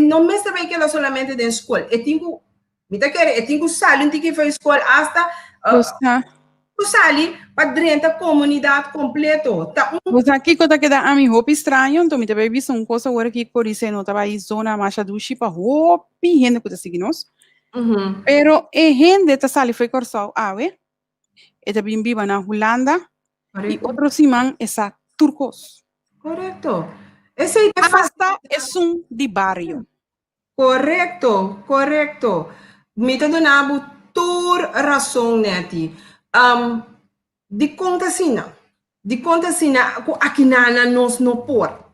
não me está bem que ela solamente de escola. Eu tenho sair, tenho que ir para a escola hasta sair para dentro da comunidade completa. Mas aqui quando queda a mim roupa estranho, então me também vi uma coisa agora que por isso não estava aí zona mais do chipa roupa gente que está seguindo nós. Pero a gente está saindo foi Corsol, e também vive na Holanda, Y otro simán es a turcos. Correcto. Ese Hasta es un de barrio. Correcto, correcto. Me te donavo toda razão neti. De conta sina, aqui na nós não por.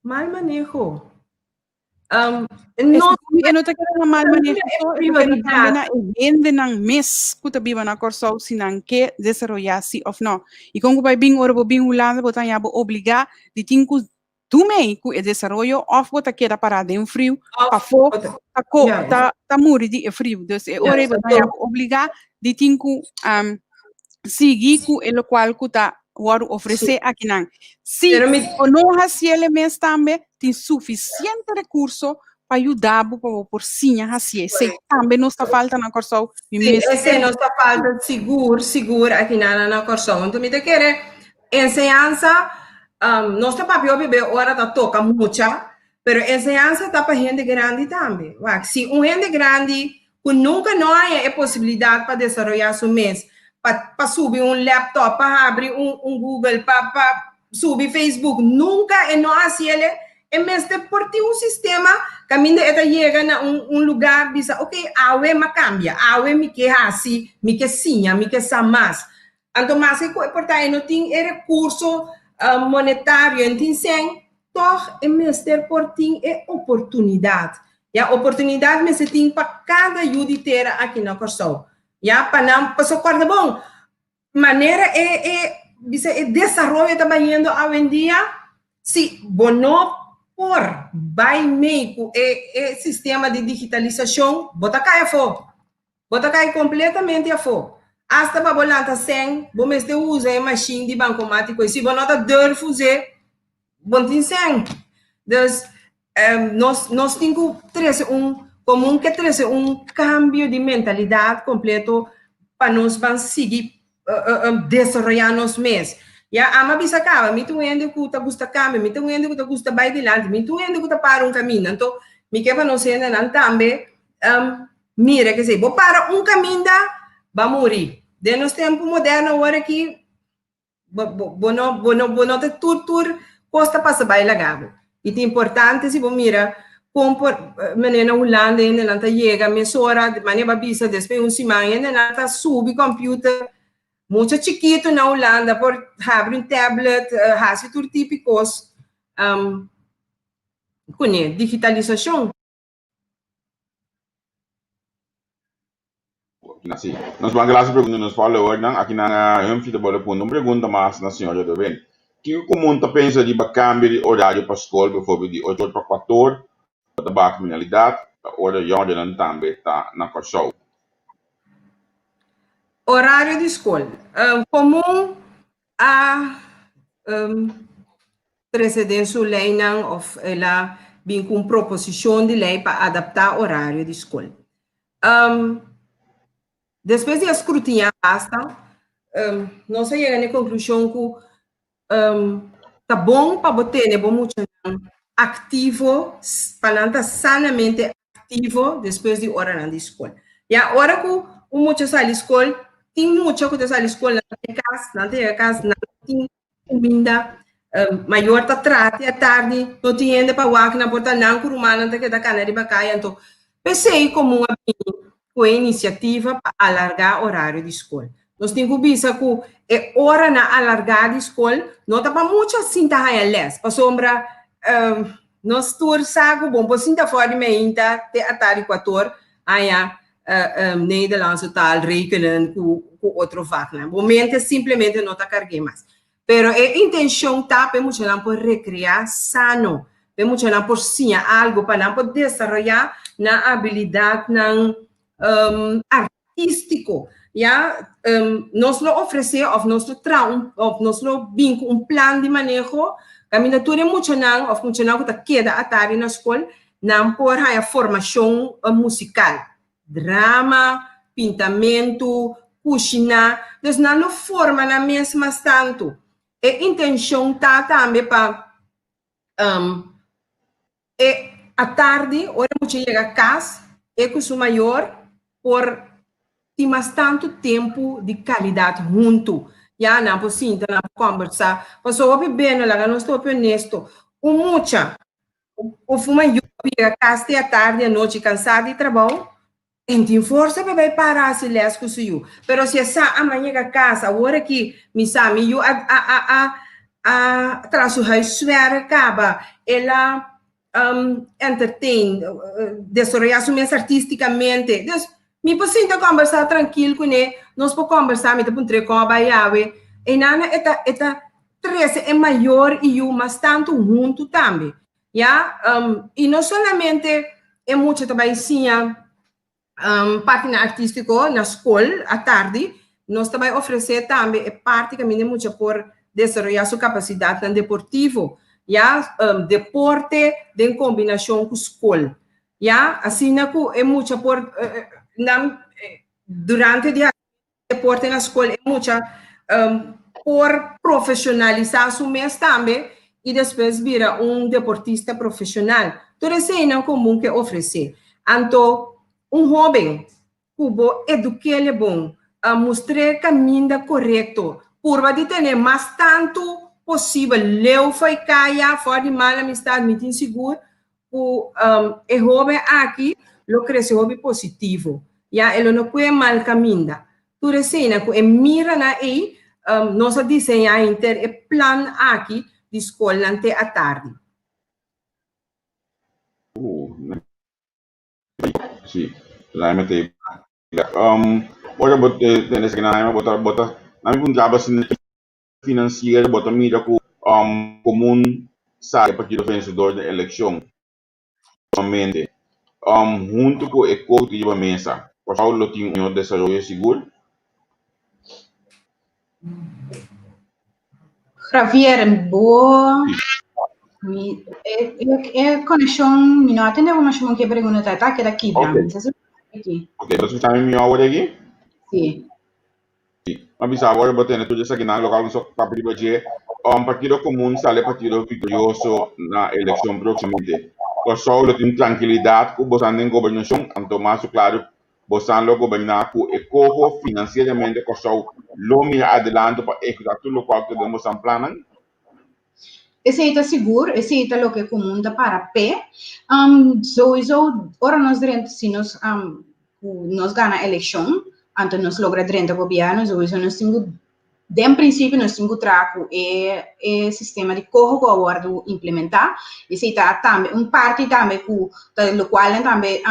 Mal manejo. No te queda mal manejo. Prioridad. Vende ng mes kuta biba na corso sinan que desarrollarse of no. Y con vai bing ora bing ulanda botan ya obligar de tinku tu mei ku e desarrollo of bota queda parada em frio pa fo ta muri di frio. Dus e ora botan ya obligar de tinku seguir ku el qual kuta waru oferecer aqui não. Se não haciele mes também tem suficiente recurso para ajudar por sinha hacie. Se também não está falta na corso. Se não está falta seguro aqui na corso. Então me te quer enseñanza nossa papel bebê hora tá toca mucha, pero enseñanza tá para gente grande também. Se gente grande que nunca não há possibilidade para desenvolver seu mês para subir laptop, para abrir Google, para subir Facebook, nunca e não assim ele é mesmo por ter sistema que ainda chega a lugar diz, ok, awe ma cambia, awe me que assim, me que sinha, me que samas. Então, mas é importante não tem recurso monetário, então toch é mesmo por ter oportunidade. E a oportunidade mesmo tem para cada ajuda aqui na Corsol. Ya, para pasó corda bom. Maneira é desenvolver trabalhando hoje em dia. Se bono por vai meio é sistema de digitalização, bota cai a fo, bota cai completamente a fo. Hasta para bolanta sem, bom mesmo usa a machine de bancomático. Se bono tá dor fazer, bom tem sem. Dus nós temos comum que trazer cambio de mentalidade completo para nós seguir desenvolver nos mês. Já ama bisa acaba, me tu ende que tu gosta cambio, me tu ende que tu gosta vai dilante, me tu ende que tu para caminho. Então, me que para nós ainda não também mira que se vou para caminho vai morrer. De nos tempo moderno agora que bono te tur costa passa vai lagado. E é importante se você mira menina Holanda ainda não chega, mesora, maneira bisa, depois semana ainda não sube computer, muito chiquito na Holanda, por abrir tablet, hace tudo típicos, digitalização. Sim, nós vamos lá perguntar nos fala hoje, aqui na Humfita bola uma pergunta mais na senhora do bem. Que o comum tá pensa de câmbio de horário para a escola, por de 8 para 14 da criminalidade, hora de não também está na Corsol. Horário de escola. Comum a presidência lei não of ela vem com proposição de lei para adaptar horário de escola. Depois de escrutinar basta, nós chegamos à conclusão que tá bom para botar, né, bom muito ativo, para sanamente ativo depois de hora na escola. E a hora que o muito sai da escola, tem muito que sai da escola, não tem casa, não tem comida, maior tá trate à tarde, não tem ainda para o na porta não que rumana tá que da cana de bacaia, então pensei como uma iniciativa para alargar horário de escola. Nós temos que ver que é hora na alargar de escola, não está para muito assim tá aí les, para sombra nós tour sago bom, por assim tá fora de meinta, até a tarde 14, aí Nederlandse taal rekenen com outro vac, né? Momento simplesmente não tá carregue mais. Pero a intenção tá para muito não por recriar sano, para muito não por sim algo para não por desenvolver na habilidade não artístico. Ja, nós lo oferecemos, nós lo traum, nós lo vinco plan de manejo, caminhatura muito não, of muito não que tá queda a tarde na escola, não por a formação musical, drama, pintamento, cozinha, dus não lo forma na mesma tanto. A intenção tá também para a tarde, hora muito chega a casa, com o maior por ter mais tanto tempo de qualidade junto. Ya, não possível, não conversar. Passou o bem, não estou honesto. O mucha, o fuma eu, casa à tarde, à noite, cansado de trabalho. Não tem força para parar se les com isso. Pero se essa amanhã a casa, agora que me sabe, eu traço a sua acaba, ela entertain, desarrollar mais artisticamente. Então, me posso conversar tranquilo com ele, nós podemos conversar, me podemos com a Baiawe, e nada, esta 13 é maior e eu, mas tanto junto também. Yeah? E não somente é muito também sim, parte artístico na escola, à tarde, nós também oferecemos também praticamente muito por desenvolver sua capacidade no deportivo, deporte em combinação com escola, assim é muito por durante o deporte na escola é muito por profissionalizar seu mês também e depois vira deportista profissional. Tudo isso é comum que oferecer. Então jovem, cubo eduque-le bom, mostrar caminho correto, por de ter mais tanto possível, leu foi caia, fora de mal amistade, me tem seguro, o jovem aqui, lo cresce jovem positivo, ele não é mal caminho. Tu recena, que mira na aí, nós desenhar inter, plan aqui, de escola até a tarde. Sí, realmente. Ora nesse ganho, bota na minha jaba financeira, bota mira com comum sai partido vencedor da eleição. Somente junto com o executivo da mesa, por favor, lo tem um desenvolvimento seguro. Javier, boa. Conexão, não atendeu, mas não que pergunta tá que daqui, Ok, você está me ouvindo aqui? Sim. Mas agora botando tudo isso aqui na local só para privar partido comum sale partido vitorioso na eleição proximamente. Por só tem tranquilidade que você em governação, então mais claro, você lo governar com ecojo financeiramente, por só lo mira adelante para executar tudo o qual que demos em plano. Esse está seguro, esse está o que comum da para pé. Sowieso, ora nós dentro se nós ganha a eleição, então nós logra dentro do governo, sowieso nós temos de princípio nós temos trago e sistema de corro que agora implementar. Esse está também parte também com o qual também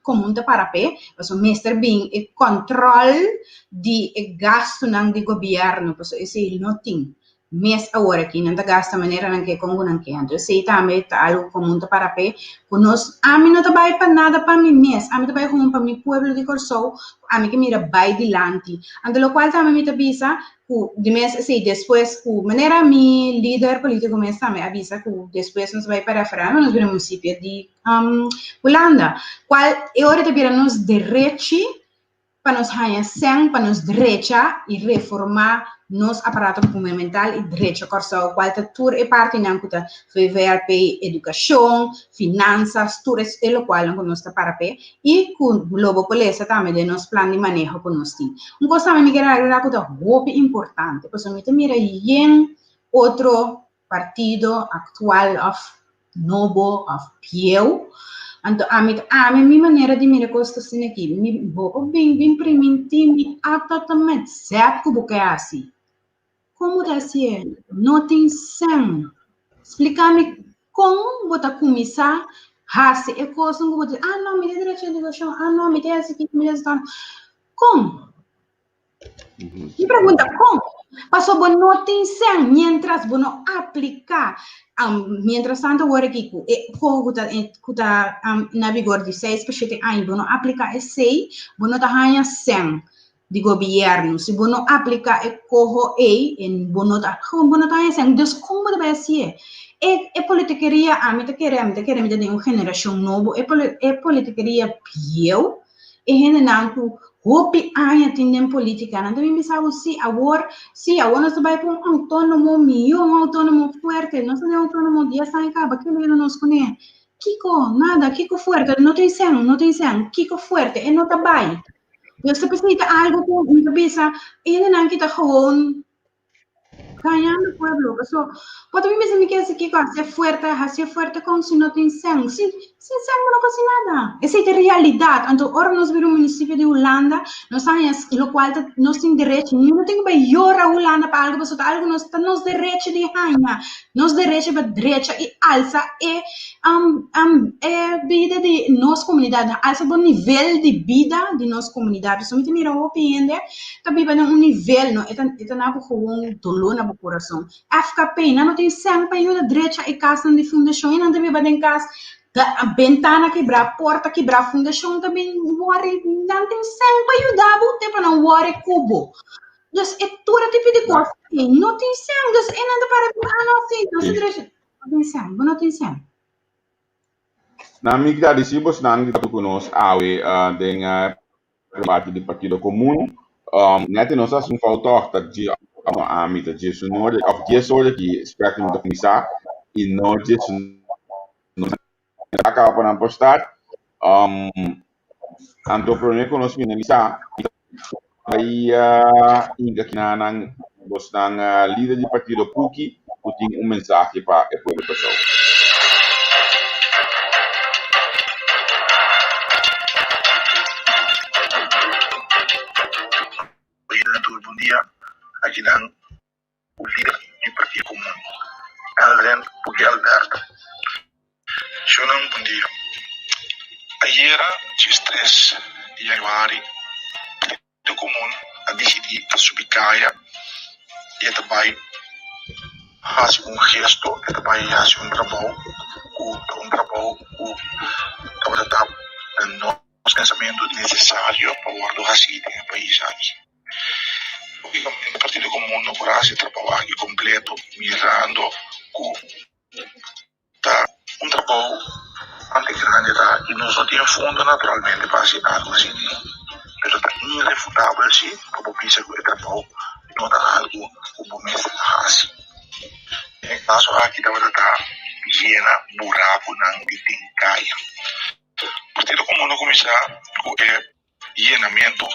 comum da para pé, mas o mestre bem o controle de gasto não de governo, porque esse não tem. Mês agora aqui, não gasta maneira não que como não que então sei também tá algo comum para pé, conosco a mim não trabalha para nada para mim mês, a mim trabalha como para mim pueblo de Corsou, a mim que mira vai dilante, então o qual também me avisa de mês sei depois com maneira mi líder político mês também avisa que depois nós vai para fora nós vamos município de Holanda, qual é hora de vir nos direito para nos ganhar sem para nos direita e reformar nos aparato governamental e direito corso qual tour e parte não cuta VRP educação finanças tudo é o qual não conosco para pé e com globo polícia também de nos plano de manejo conosco coisa também me quero cuta muito importante porque me te mira em outro partido atual of novo of Pieu. Então, a minha maneira de mirar coisas assim aqui, me vou bem primitiva, me totalmente certo como que é assim. Como é assim? Não tem sem. Explicar-me como vou começar a fazer e coisas que vou dizer, não, me dê direito de educação, não, me dê esse aqui, me dê esse aqui. Como? Me pergunta como? Passou bom não tem sem, mientras bom não aplicar. Mientras tanto, agora aqui, está na vigor de 6 para 7 anos, bom não aplicar esse, bom não está sem de governo. Se bom não aplicar e corro bom não está sem. Então, como deve ser? É politiqueria, me ter uma geração nova, é politiqueria pior, e generando hopi anya tindem política, não também me sabe se agora nós vai para autônomo autônomo forte, nós não autônomo dia sai acaba, que ele não conhece. Kiko forte, não tem sem, Kiko forte, e não tá bem. Eu se precisa algo com minha cabeça, ele não kita gewoon ganhando o pueblo. So, pode me dizer que esse que hace fuerte com se não tem sangue. Sem sangue não faz nada. Essa é a realidade. Então, ora nós vimos o município de Holanda, nós temos o qual nós temos direito, não tem que melhorar a Holanda para algo, mas algo nós temos direito de ganhar. Nós direito para direita e alça vida de nossa comunidade, alça o nível de vida de nossa comunidade. Se você mira o opinião, também vai um nível, não é nada com dolor no coração. FKP, não tem sangue para ajudar a direita e casa de fundação, e não também vai ter casa, a ventana quebrar, porta quebrar, fundação também, não tem sangue para ajudar, você para não worry cubo. Então, é todo tipo de coisa. Não tem sangue, então, não para não tem, não tem sangue. Na migra de Sibos, nang kita kunos awe dengan parte do Partido Comum. Net nós assim faltou de a mita de sonor of de sorte que espero que começar e não de sonor acaba para postar. Anto problema que nós finalizar aí inga que nang bos nang líder do Partido Puki tem mensagem para o povo pessoal. Bom dia, aqui dan o líder do Partido Comum, Alden Puki Alberto. Senhor, bom dia. Ayer, dia 3 de januário, o Partido Comum a decidir a subir caia e também fazer gesto, e também fazer trabalho, para dar o pensamento necessário para o ordem racista no país aqui. O Partido Comum não poderá se trabalhar completo, mirando um trabalho anti-grande e nós não temos fundo naturalmente para fazer algo assim. Mas é irrefutável sim, como pensa que o trabalho não dá algo como mesmo faz. Em caso aqui, estava llena buraco na caia. O Partido Comum não começar com llenamento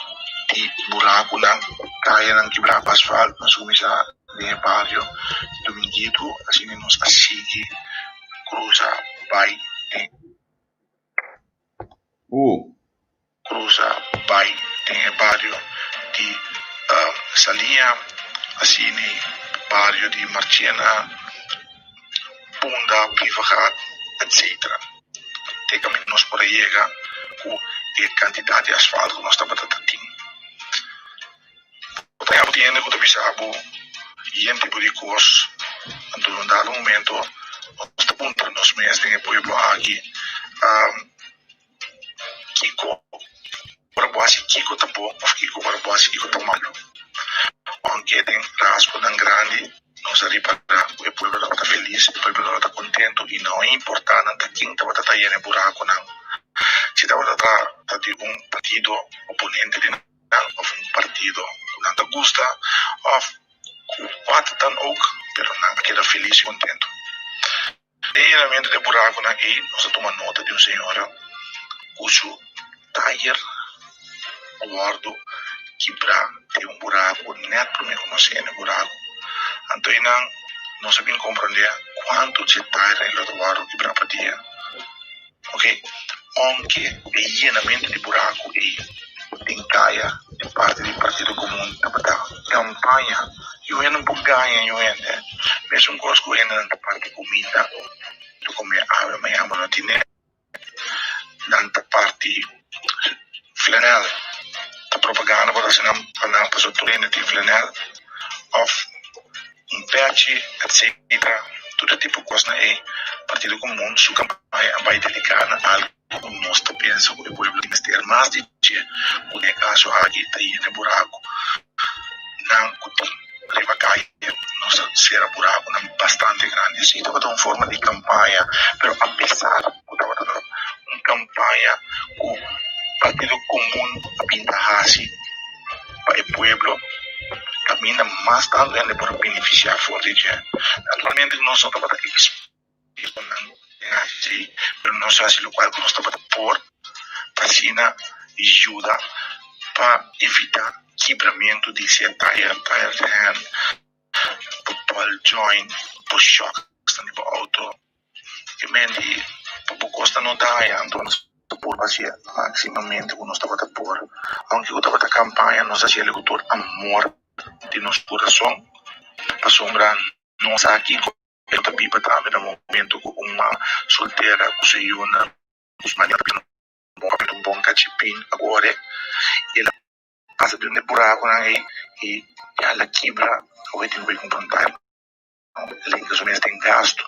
de buraco na caia, não quebrar o asfalto, nós começar de barrio dominguito, assim nós assiste, cruza, vai, cruza, vai, tem barrio de Salinha, assim barrio de Marchena, Bunda, Privagat, etc. Tem que nós por aí chegar com a quantidade de asfalto que nós estamos tratando. Eu tenho que pensar e em tipo de coisa, em um dado momento, nós estamos para nós mesmos, tem apoio aqui, Kiko, para boas Kiko tá bom, ou Kiko para boas Kiko tá malo. Aunque tem rasgo tão grande, nós ali para o povo está feliz, o povo está contente e não é importante quem está batendo em buraco não. Se está batendo um partido oponente de ou um partido que não gosta, ou bate tão ook, pero não queda feliz e contente. E realmente de buraco não aí nós tomamos nota de senhor cujo taller o guardo quebrar tem buraco net para me conhecer no buraco. Então não sabem compreender quanto de taller ele guardo quebrar para dia. Ok? Aunque o llenamento de buraco tem caia de parte do Partido Comum da campanha eu não vou ganhar eu ainda mesmo coisa que eu ainda da parte comida do comer água amanhã não tinha da parte flanel da propaganda para se não para sottolineo di flanel of um patch etc todo tipo de coisa é Partido Comum sua campanha vai dedicar a nós pensamos que o povo tem que ter mais de dia o caso aqui está aí no buraco não leva cair nossa será buraco não bastante grande assim estava uma forma de campanha mas apesar de estava uma campanha com o Partido Comum a pintar assim para o povo caminha mais tanto ainda para beneficiar forte naturalmente nós não estamos aqui pero não sei se o qual nós estamos por vacina ajuda para evitar quebramento de taller atual join por choque estão de auto que mente por costa não dá então por fazer maximamente o nós estava por aunque eu estava campanha nós achei o todo amor de nosso coração a sombra não sabe aqui eu também para no momento com uma solteira com se uma os manias um bom cachipim agora ela passa de um buraco aí e ela quebra o que tem que comprar ela inclusive tem gasto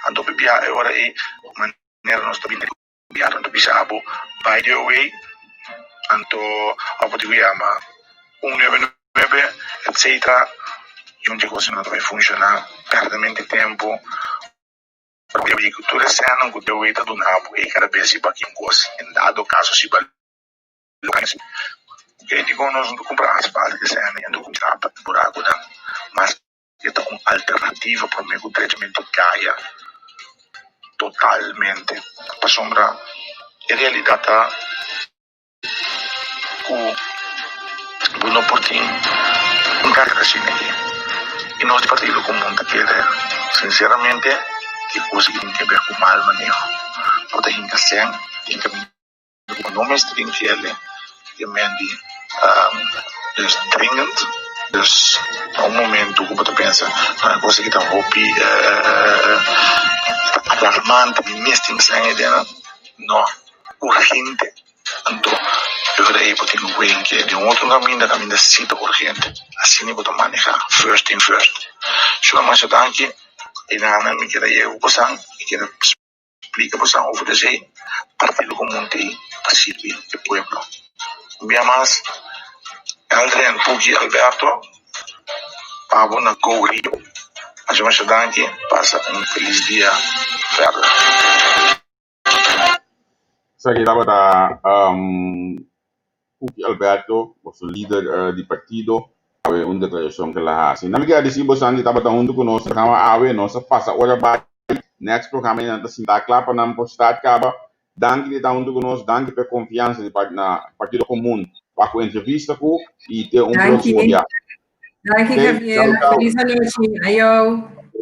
ando bebia agora e maneira nós também bebia ando bisabo by the way anto apa di ama 199 etc e onde coisa não vai funcionar perdamente tempo porque a agricultura sendo que deu eita do nabo e cada vez se bate em coisa em dado caso se bate que digo nós não comprar asfalto que sendo e ando comprar buraco mas é uma alternativa para o meu tratamento caia totalmente a sombra in realtà con un opportunità un carro assim aqui e nós partido comum daquele sinceramente que coisa que tem que ver com mal manejo pode hinca sem hinca com nome stringele que mendi is dringend dus op een moment hoe ik pensa uma coisa que está hobby alarmante de misting sem não urgente então eu creio que tem um que de um outro caminho cita urgente assim eu vou manejar first thing first só mais eu danke e na me queria eu passar e queria explicar passar over de sei partido comum tem servir o pueblo bem mais Aldrin Puki Alberto Pablo na Go Rio a gente vai danke passa feliz dia Ferro Sa kita bata Puki Alberto, o líder di partido, ave una declaración que la hace. Namiga di Sibo Sandy tabata junto con nosotros, kama ave nossa passa ora ba next programa na sinta clapa nam po start kaba. Danke di ta junto con nosotros, danke per confianza di na partido comum. Pa com entrevista com e ter próximo dia. Danke, Javier. Feliz noite. Ayo.